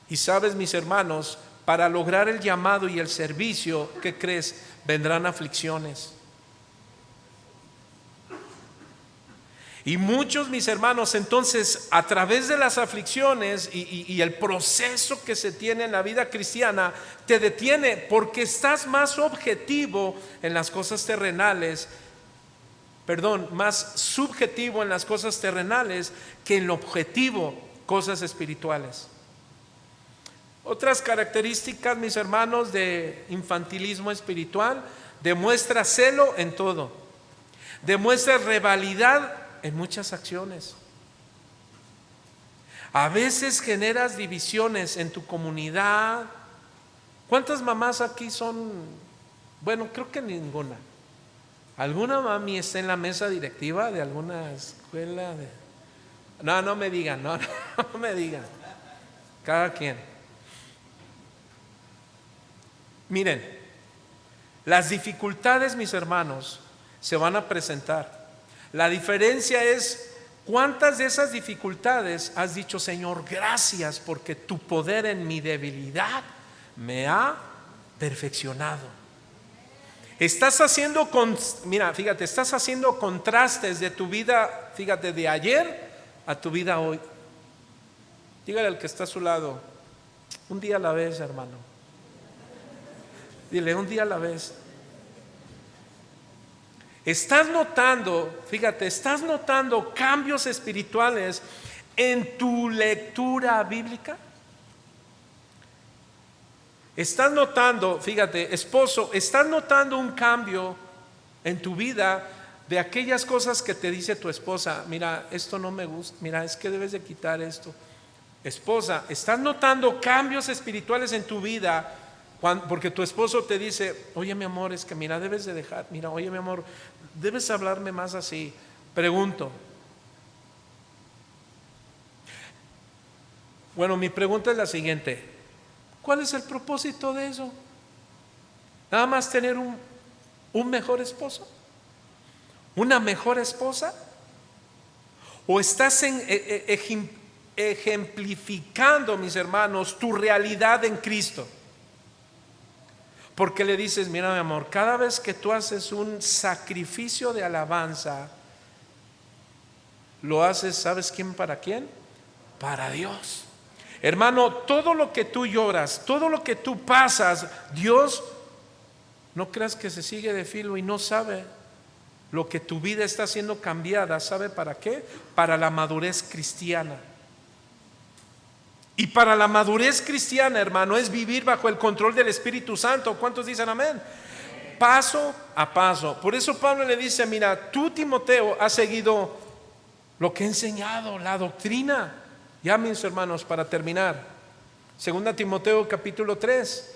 Y sabes, mis hermanos, para lograr el llamado y el servicio, ¿qué crees? Vendrán aflicciones. Y muchos, mis hermanos, entonces a través de las aflicciones y el proceso que se tiene en la vida cristiana, te detiene porque estás más objetivo en las cosas terrenales, más subjetivo en las cosas terrenales que en lo objetivo, cosas espirituales. Otras características, mis hermanos, de infantilismo espiritual: demuestra celo en todo, demuestra rivalidad en muchas acciones. A veces generas divisiones en tu comunidad. ¿Cuántas mamás aquí son? Bueno, creo que ninguna. ¿Alguna mami está en la mesa directiva de alguna escuela? No, no me digan, no me digan. Cada quien. Miren, las dificultades, mis hermanos, se van a presentar. La diferencia es cuántas de esas dificultades has dicho: Señor, gracias porque tu poder en mi debilidad me ha perfeccionado. Estás haciendo, mira, fíjate, estás haciendo contrastes de tu vida, fíjate, de ayer a tu vida hoy. Dígale al que está a su lado: un día a la vez, hermano. Dile: un día a la vez. Estás notando, fíjate, estás notando cambios espirituales en tu lectura bíblica. Estás notando, fíjate, esposo, estás notando un cambio en tu vida de aquellas cosas que te dice tu esposa: mira, esto no me gusta, mira, es que debes de quitar esto. Esposa, estás notando cambios espirituales en tu vida porque tu esposo te dice: oye, mi amor, es que mira, debes de dejar, mira, oye, mi amor, debes hablarme más así. Pregunto. Bueno, mi pregunta es la siguiente: ¿cuál es el propósito de eso? ¿Nada más tener un mejor esposo? ¿Una mejor esposa? ¿O estás ejemplificando, mis hermanos, tu realidad en Cristo? Porque le dices: mira, mi amor, cada vez que tú haces un sacrificio de alabanza, lo haces, ¿sabes quién? ¿Para quién? Para Dios. Hermano, todo lo que tú lloras, todo lo que tú pasas, Dios, no creas que se sigue de filo y no sabe lo que tu vida está siendo cambiada. ¿Sabe para qué? Para la madurez cristiana. Y para la madurez cristiana, hermano, es vivir bajo el control del Espíritu Santo. ¿Cuántos dicen amén? Paso a paso. Por eso Pablo le dice: mira, tú, Timoteo, has seguido lo que he enseñado, la doctrina. Ya, mis hermanos, para terminar, 2 Timoteo capítulo 3,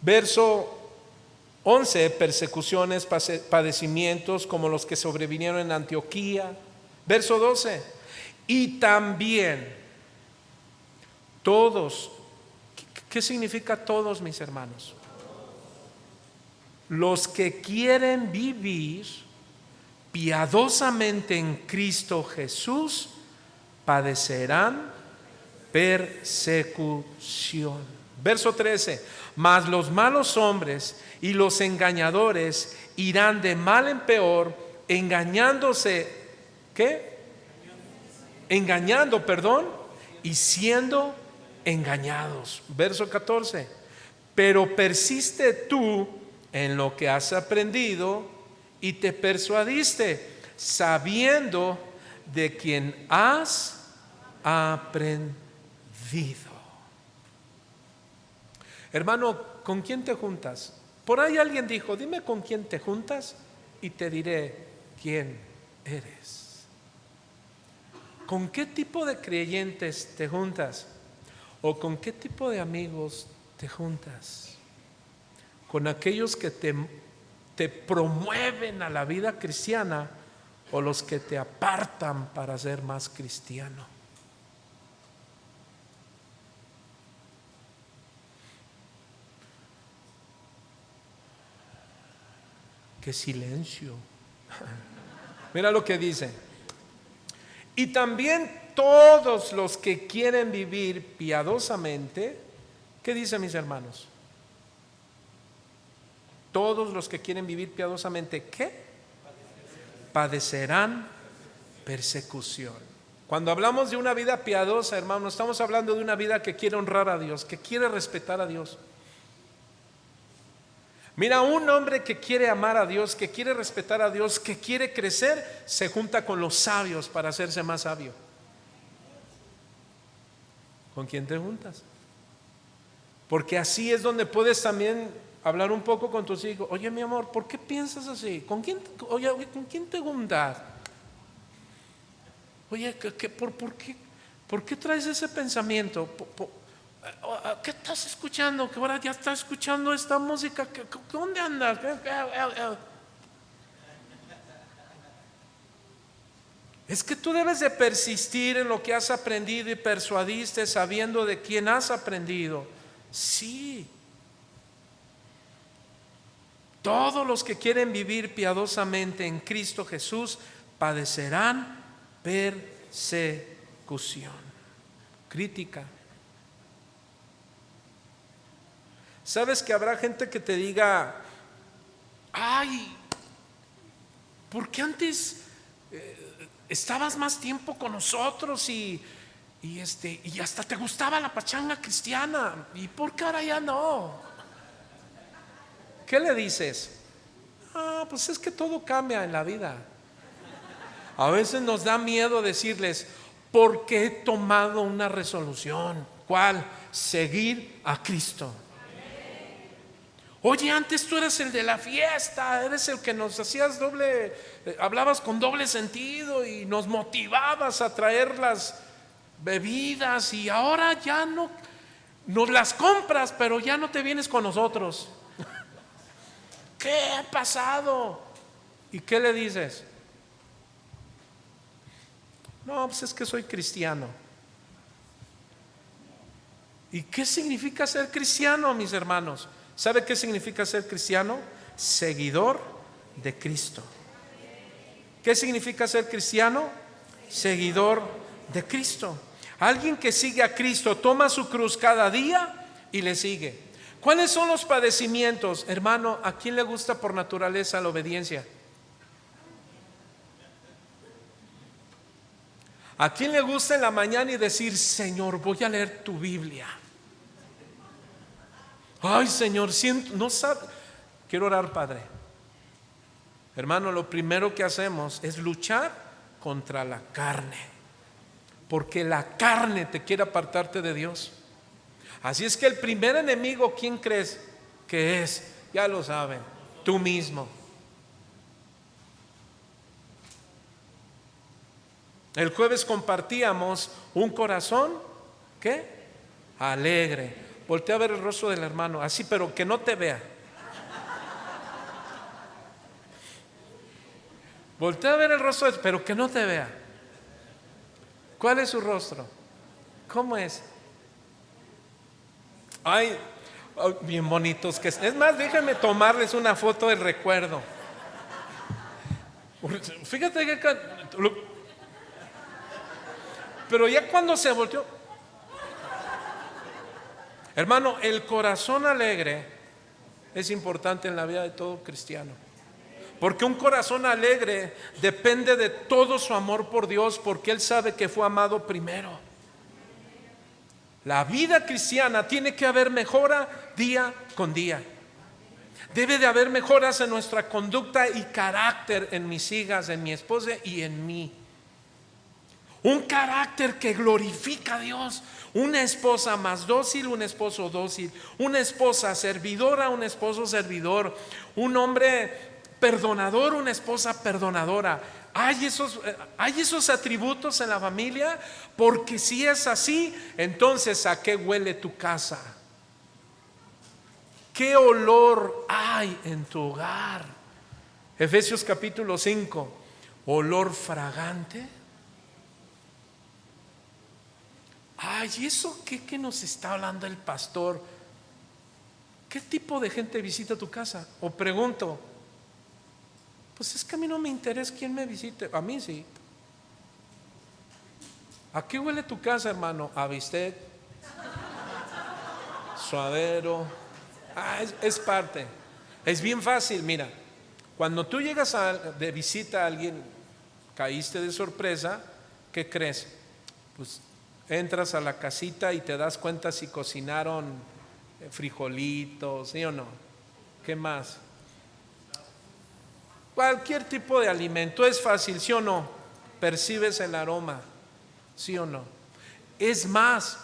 verso 11: persecuciones, padecimientos como los que sobrevinieron en Antioquía. Verso 12: y también todos. ¿Qué significa todos, mis hermanos? Los que quieren vivir piadosamente en Cristo Jesús padecerán persecución. Verso 13: mas los malos hombres y los engañadores irán de mal en peor, engañándose, ¿qué? Engañando, perdón, y siendo engañados. Verso 14: pero persiste tú en lo que has aprendido y te persuadiste, sabiendo de quien has aprendido. Hermano, ¿con quién te juntas? Por ahí alguien dijo: dime con quién te juntas y te diré quién eres. ¿Con qué tipo de creyentes te juntas? ¿O con qué tipo de amigos te juntas? ¿Con aquellos que te promueven a la vida cristiana o los que te apartan para ser más cristiano? ¡Qué silencio! Mira lo que dice: y también todos los que quieren vivir piadosamente. ¿Qué dice, mis hermanos? Todos los que quieren vivir piadosamente, ¿qué? Padecerán persecución. Cuando hablamos de una vida piadosa, hermano, estamos hablando de una vida que quiere honrar a Dios, que quiere respetar a Dios. Mira, un hombre que quiere amar a Dios, que quiere respetar a Dios, que quiere crecer, se junta con los sabios para hacerse más sabio. ¿Con quién te juntas? Porque así es donde puedes también hablar un poco con tus hijos. Oye, mi amor, ¿por qué piensas así? ¿Con quién te juntas? Oye, ¿por qué traes ese pensamiento? ¿Qué estás escuchando? Que ahora ya estás escuchando esta música. ¿Dónde andas? Es que tú debes de persistir en lo que has aprendido y persuadiste sabiendo de quién has aprendido. Sí. Todos los que quieren vivir piadosamente en Cristo Jesús padecerán persecución, crítica. ¿Sabes que habrá gente que te diga, ay, ¿por qué antes estabas más tiempo con nosotros y hasta te gustaba la pachanga cristiana? ¿Y por qué ahora ya no? ¿Qué le dices? Pues es que todo cambia en la vida. A veces nos da miedo decirles, porque he tomado una resolución. ¿Cuál? Seguir a Cristo. Oye, antes tú eres el de la fiesta, eres el que nos hacías hablabas con doble sentido y nos motivabas a traer las bebidas, y ahora ya no, nos las compras, pero ya no te vienes con nosotros. ¿Qué ha pasado? ¿Y qué le dices? No, pues es que soy cristiano. ¿Y qué significa ser cristiano, mis hermanos? ¿Sabe qué significa ser cristiano? Seguidor de Cristo. ¿Qué significa ser cristiano? Seguidor de Cristo. Alguien que sigue a Cristo toma su cruz cada día y le sigue. ¿Cuáles son los padecimientos? Hermano, ¿a quién le gusta por naturaleza la obediencia? ¿A quién le gusta en la mañana y decir, Señor, voy a leer tu Biblia? Ay, Señor, siento, no sabe. Quiero orar, Padre. Hermano, lo primero que hacemos es luchar contra la carne, porque la carne te quiere apartarte de Dios. Así es que el primer enemigo, ¿quién crees que es? Ya lo saben, tú mismo. El jueves compartíamos un corazón, ¿qué? Alegre. Voltea a ver el rostro del hermano, así, pero que no te vea. Voltea a ver el rostro, pero que no te vea. ¿Cuál es su rostro? ¿Cómo es? Ay, bien bonitos que es más, déjenme tomarles una foto del recuerdo. Fíjate que pero ya cuando se volteó, hermano, el corazón alegre es importante en la vida de todo cristiano, porque un corazón alegre depende de todo su amor por Dios, porque él sabe que fue amado primero. La vida cristiana tiene que haber mejora día con día. Debe de haber mejoras en nuestra conducta y carácter, en mis hijas, en mi esposa y en mí. Un carácter que glorifica a Dios. Una esposa más dócil, un esposo dócil. Una esposa servidora, un esposo servidor. Un hombre perdonador, una esposa perdonadora. ¿Hay esos atributos en la familia? Porque si es así, entonces ¿a qué huele tu casa? ¿Qué olor hay en tu hogar? Efesios capítulo 5. Olor fragante. Ay, ¿eso qué nos está hablando el pastor? ¿Qué tipo de gente visita tu casa? O pregunto, pues es que a mí no me interesa quién me visite. A mí sí. ¿A qué huele tu casa, hermano? A bistec, suadero. Es parte. Es bien fácil, mira. Cuando tú llegas de visita a alguien, caíste de sorpresa, ¿qué crees? Pues entras a la casita y te das cuenta si cocinaron frijolitos, ¿sí o no? ¿Qué más? Cualquier tipo de alimento, es fácil, ¿sí o no? Percibes el aroma, ¿sí o no? Es más,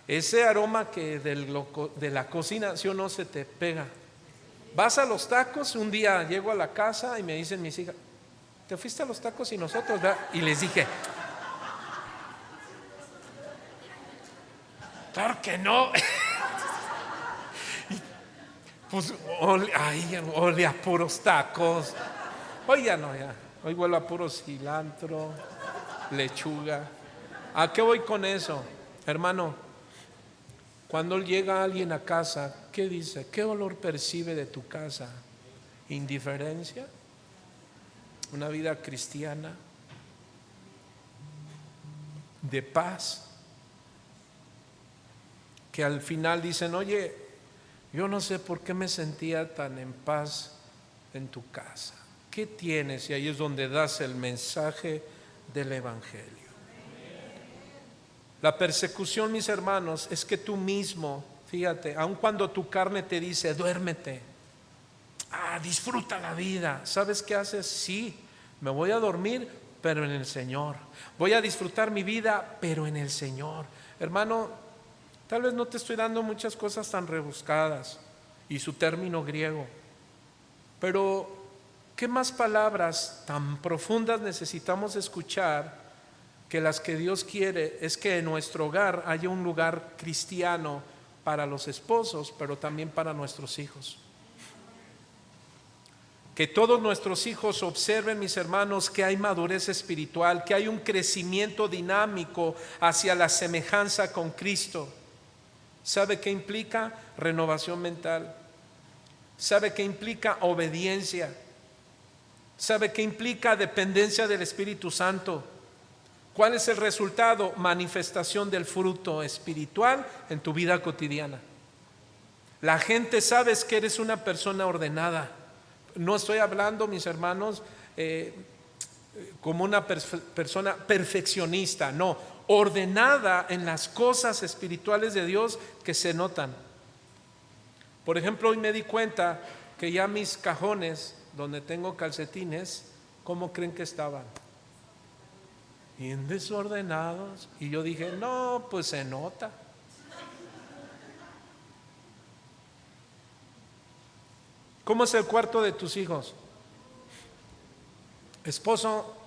ese aroma que de la cocina, ¿sí o no? Se te pega. Vas a los tacos, un día llego a la casa y me dicen mis hijas, ¿te fuiste a los tacos y nosotros, verdad? Y les dije, Claro que no. Pues ole a puros tacos. Hoy ya no, ya. Hoy huele a puro cilantro, lechuga. ¿A qué voy con eso? Hermano, cuando llega alguien a casa, ¿qué dice? ¿Qué olor percibe de tu casa? ¿Indiferencia? ¿Una vida cristiana? ¿De paz? Que al final dicen, oye, yo no sé por qué me sentía tan en paz en tu casa. ¿Qué tienes? Y ahí es donde das el mensaje del Evangelio. La persecución, mis hermanos, es que tú mismo, fíjate, aun cuando tu carne te dice, duérmete, disfruta la vida, ¿sabes qué haces? Sí, me voy a dormir, pero en el Señor. Voy a disfrutar mi vida, pero en el Señor. Hermano, tal vez no te estoy dando muchas cosas tan rebuscadas y su término griego, pero ¿qué más palabras tan profundas necesitamos escuchar que las que Dios quiere? Es que en nuestro hogar haya un lugar cristiano para los esposos, pero también para nuestros hijos. Que todos nuestros hijos observen, mis hermanos, que hay madurez espiritual, que hay un crecimiento dinámico hacia la semejanza con Cristo. ¿Sabe qué implica? Renovación mental. ¿Sabe qué implica? Obediencia. ¿Sabe qué implica? Dependencia del Espíritu Santo. ¿Cuál es el resultado? Manifestación del fruto espiritual en tu vida cotidiana. La gente sabe que eres una persona ordenada. No estoy hablando, mis hermanos, como una persona perfeccionista, no, ordenada en las cosas espirituales de Dios que se notan. Por ejemplo, hoy me di cuenta que ya mis cajones donde tengo calcetines, ¿cómo creen que estaban? Bien desordenados. Y yo dije, no, pues se nota. ¿Cómo es el cuarto de tus hijos? Esposo,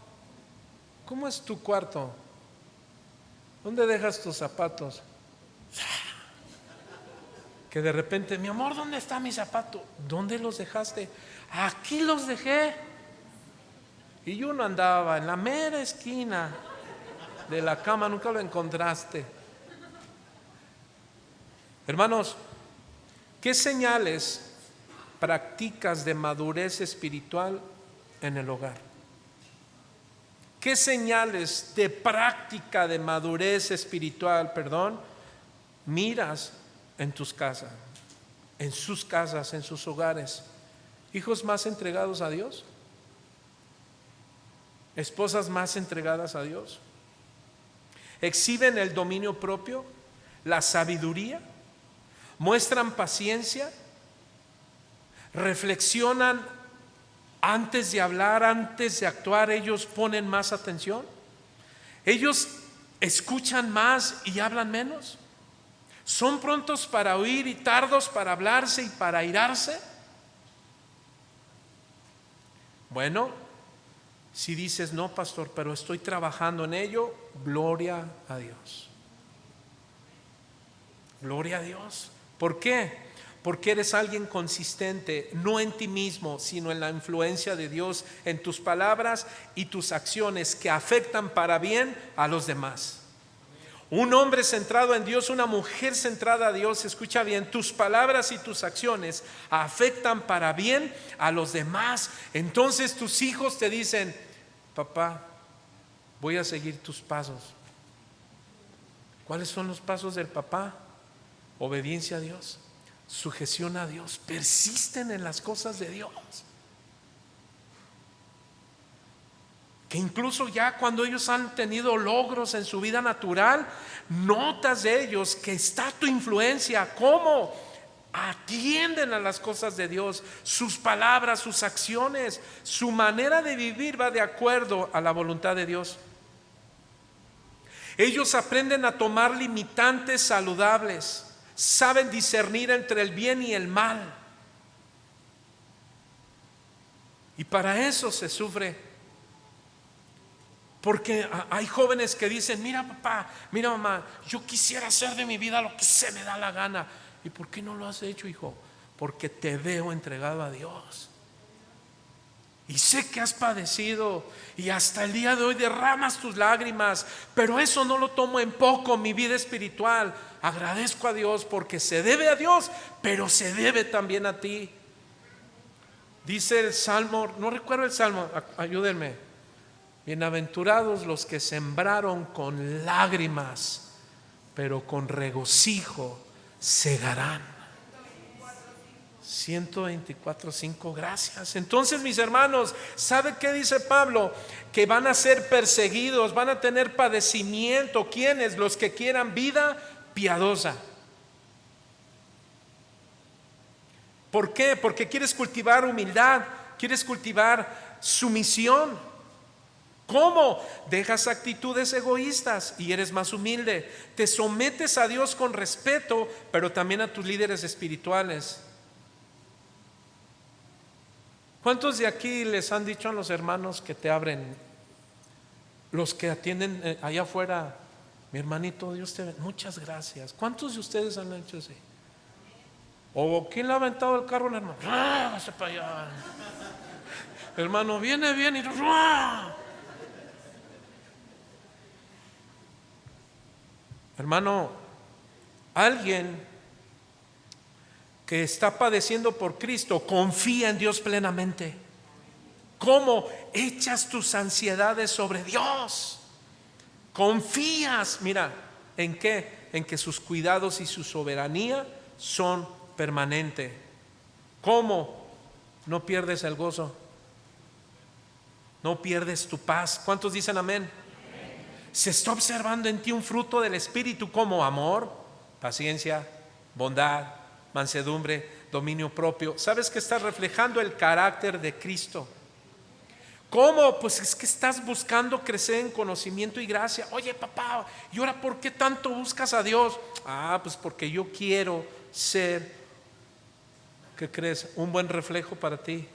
¿cómo es tu cuarto? ¿Dónde dejas tus zapatos? Que de repente, mi amor, ¿dónde está mi zapato? ¿Dónde los dejaste? Aquí los dejé. Y yo no andaba en la mera esquina de la cama, nunca lo encontraste. Hermanos, ¿qué señales practicas de madurez espiritual en el hogar? ¿Qué señales de práctica de madurez espiritual, miras en tus casas, en sus casas, en sus hogares? ¿Hijos más entregados a Dios? ¿Esposas más entregadas a Dios? ¿Exhiben el dominio propio, la sabiduría? ¿Muestran paciencia? ¿Reflexionan antes de hablar, antes de actuar? ¿Ellos ponen más atención? ¿Ellos escuchan más y hablan menos? ¿Son prontos para oír y tardos para hablarse y para airarse? Bueno, si dices, no, pastor, pero estoy trabajando en ello, gloria a Dios. Gloria a Dios. ¿Por qué? Porque eres alguien consistente, no en ti mismo, sino en la influencia de Dios, en tus palabras y tus acciones que afectan para bien a los demás. Un hombre centrado en Dios, una mujer centrada a Dios, escucha bien, tus palabras y tus acciones afectan para bien a los demás. Entonces tus hijos te dicen, papá, voy a seguir tus pasos. ¿Cuáles son los pasos del papá? Obediencia a Dios, sujeción a Dios, persisten en las cosas de Dios. Que incluso ya cuando ellos han tenido logros en su vida natural, notas de ellos que está tu influencia, cómo atienden a las cosas de Dios, sus palabras, sus acciones, su manera de vivir va de acuerdo a la voluntad de Dios. Ellos aprenden a tomar limitantes saludables, saben discernir entre el bien y el mal. Y para eso se sufre. Porque hay jóvenes que dicen: mira papá, mira mamá, yo quisiera hacer de mi vida lo que se me da la gana. ¿Y por qué no lo has hecho, hijo? Porque te veo entregado a Dios. Y sé que has padecido y hasta el día de hoy derramas tus lágrimas, pero eso no lo tomo en poco, mi vida espiritual. Agradezco a Dios porque se debe a Dios, pero se debe también a ti. Dice el Salmo, no recuerdo el Salmo, ayúdenme: bienaventurados los que sembraron con lágrimas, pero con regocijo segarán. 124:5, gracias. Entonces, mis hermanos, ¿sabe qué dice Pablo? Que van a ser perseguidos, van a tener padecimiento. ¿Quiénes? Los que quieran vida piadosa. ¿Por qué? Porque quieres cultivar humildad, quieres cultivar sumisión. ¿Cómo? Dejas actitudes egoístas y eres más humilde. Te sometes a Dios con respeto, pero también a tus líderes espirituales. ¿Cuántos de aquí les han dicho a los hermanos que te abren, los que atienden allá afuera: mi hermanito, Dios te bendiga, muchas gracias? ¿Cuántos de ustedes han hecho así? ¿O quién le ha aventado el carro al hermano? ¡Hágase para allá! Hermano, viene bien y ¡ah! Hermano, alguien que está padeciendo por Cristo confía en Dios plenamente. ¿Cómo? Echas tus ansiedades sobre Dios. Confías, mira, ¿en qué? En que sus cuidados y su soberanía son permanentes. ¿Cómo? No pierdes el gozo, no pierdes tu paz. ¿Cuántos dicen amén? Se está observando en ti un fruto del Espíritu, como amor, paciencia, bondad, mansedumbre, dominio propio. ¿Sabes que estás reflejando el carácter de Cristo? ¿Cómo? Pues es que estás buscando crecer en conocimiento y gracia. Oye papá, ¿y ahora por qué tanto buscas a Dios? Pues porque yo quiero ser, ¿qué crees? Un buen reflejo para ti.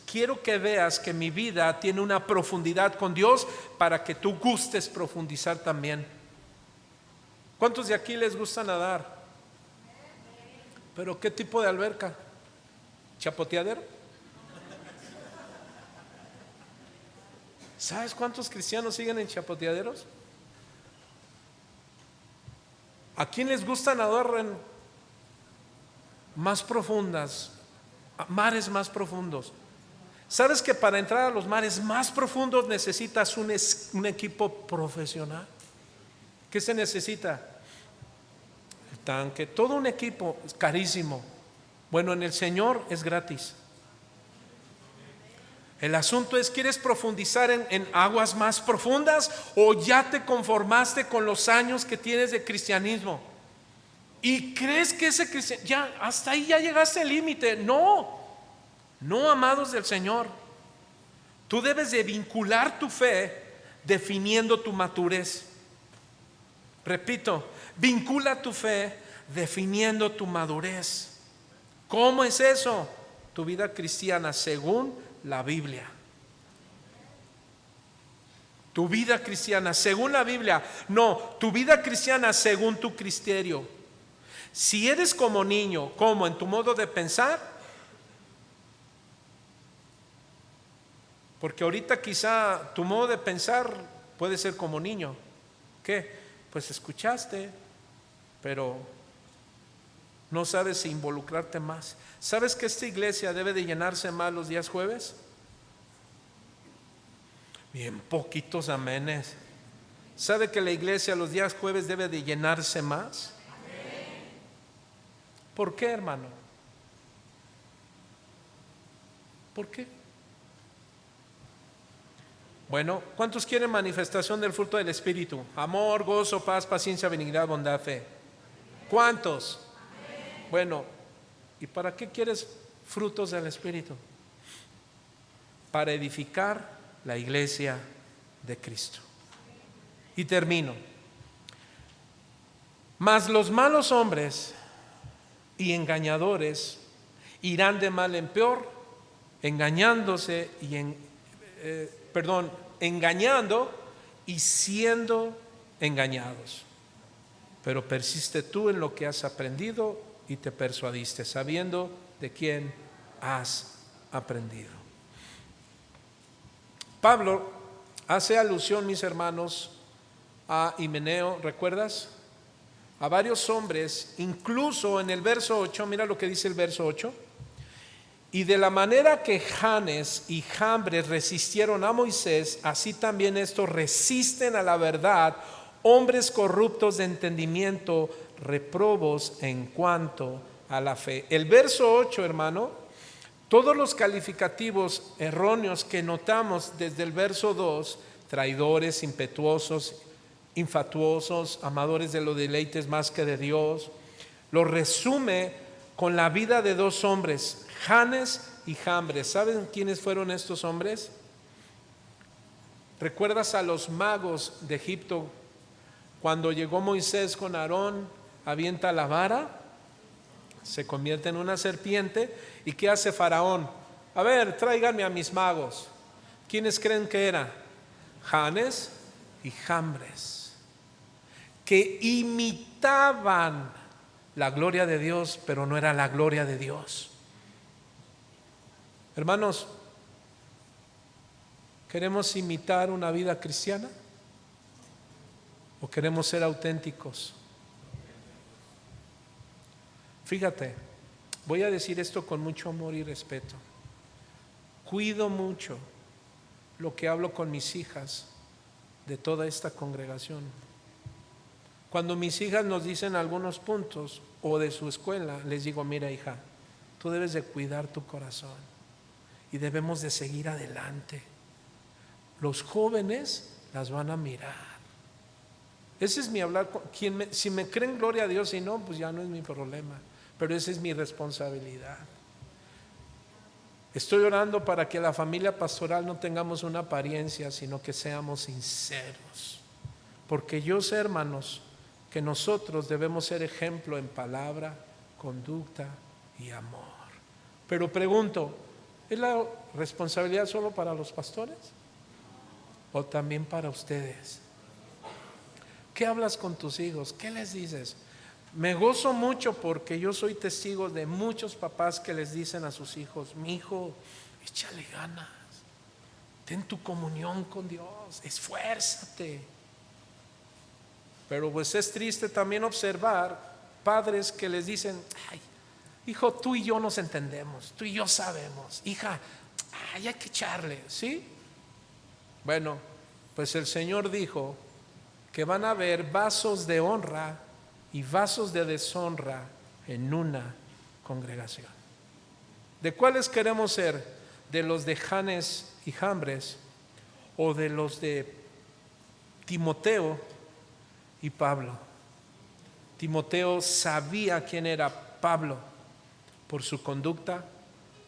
Quiero que veas que mi vida tiene una profundidad con Dios para que tú gustes profundizar también. ¿Cuántos de aquí les gusta nadar? ¿Pero qué tipo de alberca? ¿Chapoteadero? ¿Sabes cuántos cristianos siguen en chapoteaderos? ¿A quién les gusta nadar en más profundas, mares más profundos? ¿Sabes que para entrar a los mares más profundos necesitas un equipo profesional? ¿Qué se necesita? El tanque, todo un equipo, es carísimo. Bueno, en el Señor es gratis. El asunto es: ¿quieres profundizar en aguas más profundas o ya te conformaste con los años que tienes de cristianismo? ¿Y crees que ese cristianismo, ya hasta ahí ya llegaste al límite? No, amados del Señor. Tú debes de vincular tu fe definiendo tu madurez. Repito, vincula tu fe definiendo tu madurez. ¿Cómo es eso? Tu vida cristiana según la Biblia. Tu vida cristiana según la Biblia. No, tu vida cristiana según tu criterio. Si eres como niño, como en tu modo de pensar, porque ahorita quizá tu modo de pensar puede ser como niño. ¿Qué? Pues escuchaste, pero no sabes si involucrarte más. ¿Sabes que esta iglesia debe de llenarse más los días jueves? Bien poquitos amenes. ¿Sabe que la iglesia los días jueves debe de llenarse más? ¿Por qué, hermano? ¿Por qué? Bueno, ¿cuántos quieren manifestación del fruto del Espíritu? Amor, gozo, paz, paciencia, benignidad, bondad, fe. ¿Cuántos? Bueno, ¿y para qué quieres frutos del Espíritu? Para edificar la iglesia de Cristo. Y termino. Mas los malos hombres y engañadores irán de mal en peor, engañándose y engañando y siendo engañados. Pero persiste tú en lo que has aprendido y te persuadiste, sabiendo de quién has aprendido. Pablo hace alusión, mis hermanos, a Himeneo, ¿recuerdas? A varios hombres, incluso en el verso 8, mira lo que dice el verso 8. Y de la manera que Janes y Jambres resistieron a Moisés, así también estos resisten a la verdad, hombres corruptos de entendimiento, reprobos en cuanto a la fe. El verso 8, hermano, todos los calificativos erróneos que notamos desde el verso 2, traidores, impetuosos, infatuosos, amadores de los deleites más que de Dios, lo resume con la vida de dos hombres, Janes y Jambres. ¿Saben quiénes fueron estos hombres? ¿Recuerdas a los magos de Egipto? Cuando llegó Moisés con Aarón, avienta la vara, se convierte en una serpiente. ¿Y qué hace Faraón? A ver, tráiganme a mis magos. ¿Quiénes creen que eran? Janes y Jambres, que imitaban la gloria de Dios, pero no era la gloria de Dios. Hermanos, ¿queremos imitar una vida cristiana? ¿O queremos ser auténticos? Fíjate, voy a decir esto con mucho amor y respeto. Cuido mucho lo que hablo con mis hijas de toda esta congregación. Cuando mis hijas nos dicen algunos puntos o de su escuela, les digo, mira hija, tú debes de cuidar tu corazón y debemos de seguir adelante. Los jóvenes las van a mirar. Ese es mi hablar. Si me creen, gloria a Dios, si no, pues ya no es mi problema, pero esa es mi responsabilidad. Estoy orando para que la familia pastoral no tengamos una apariencia, sino que seamos sinceros, porque yo sé, hermanos, que nosotros debemos ser ejemplo en palabra, conducta y amor. Pero pregunto, ¿es la responsabilidad solo para los pastores o también para ustedes? ¿Qué hablas con tus hijos? ¿Qué les dices? Me gozo mucho porque yo soy testigo de muchos papás que les dicen a sus hijos, mi hijo, échale ganas, ten tu comunión con Dios, esfuérzate. Pero pues es triste también observar padres que les dicen, ay, hijo, tú y yo nos entendemos, tú y yo sabemos, hija, ay, hay que echarle, ¿sí? Bueno, pues el Señor dijo que van a haber vasos de honra y vasos de deshonra en una congregación. ¿De cuáles queremos ser? ¿De los de Janes y Jambres o de los de Timoteo y Pablo? Timoteo sabía quién era Pablo por su conducta,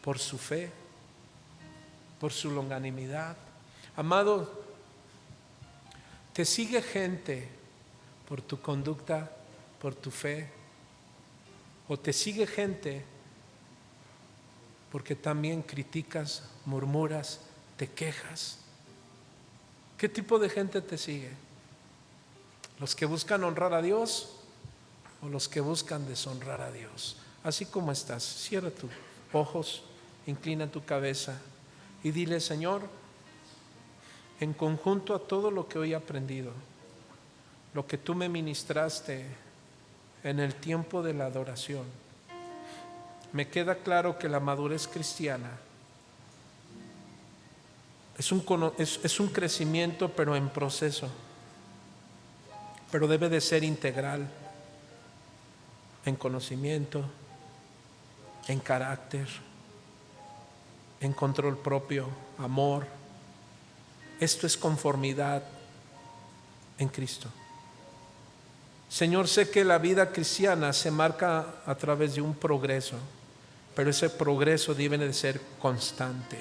por su fe, por su longanimidad. Amado, ¿te sigue gente por tu conducta, por tu fe? ¿O te sigue gente porque también criticas, murmuras, te quejas? ¿Qué tipo de gente te sigue? ¿Los que buscan honrar a Dios o los que buscan deshonrar a Dios? Así como estás, cierra tus ojos, inclina tu cabeza y dile, Señor, en conjunto a todo lo que hoy he aprendido, lo que tú me ministraste en el tiempo de la adoración, me queda claro que la madurez cristiana es un crecimiento, pero en proceso, pero debe de ser integral en conocimiento, en carácter, en control propio, amor. Esto es conformidad en Cristo. Señor, sé que la vida cristiana se marca a través de un progreso, pero ese progreso debe de ser constante.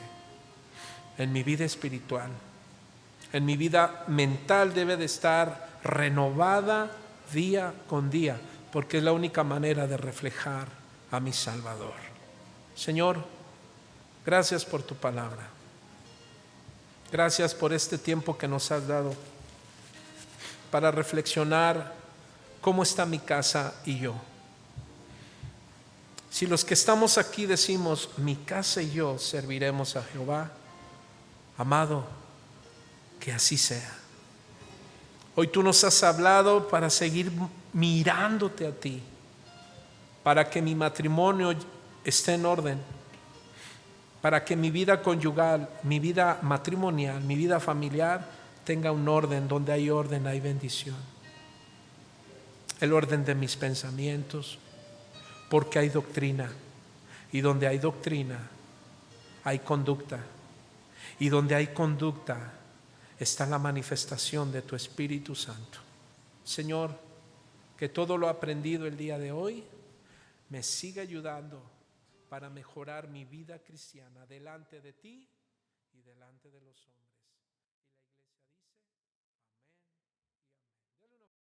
En mi vida espiritual, en mi vida mental debe de estar renovada día con día, porque es la única manera de reflejar a mi Salvador. Señor, gracias por tu palabra. Gracias por este tiempo que nos has dado para reflexionar cómo está mi casa y yo. Si los que estamos aquí decimos, mi casa y yo serviremos a Jehová, amado, que así sea. Hoy tú nos has hablado para seguir mirándote a ti, para que mi matrimonio esté en orden, para que mi vida conyugal, mi vida matrimonial, mi vida familiar tenga un orden. Donde hay orden hay bendición. El orden de mis pensamientos, porque hay doctrina, y donde hay doctrina hay conducta, y donde hay conducta está la manifestación de tu Espíritu Santo. Señor, que todo lo aprendido el día de hoy me siga ayudando para mejorar mi vida cristiana delante de ti y delante de los hombres.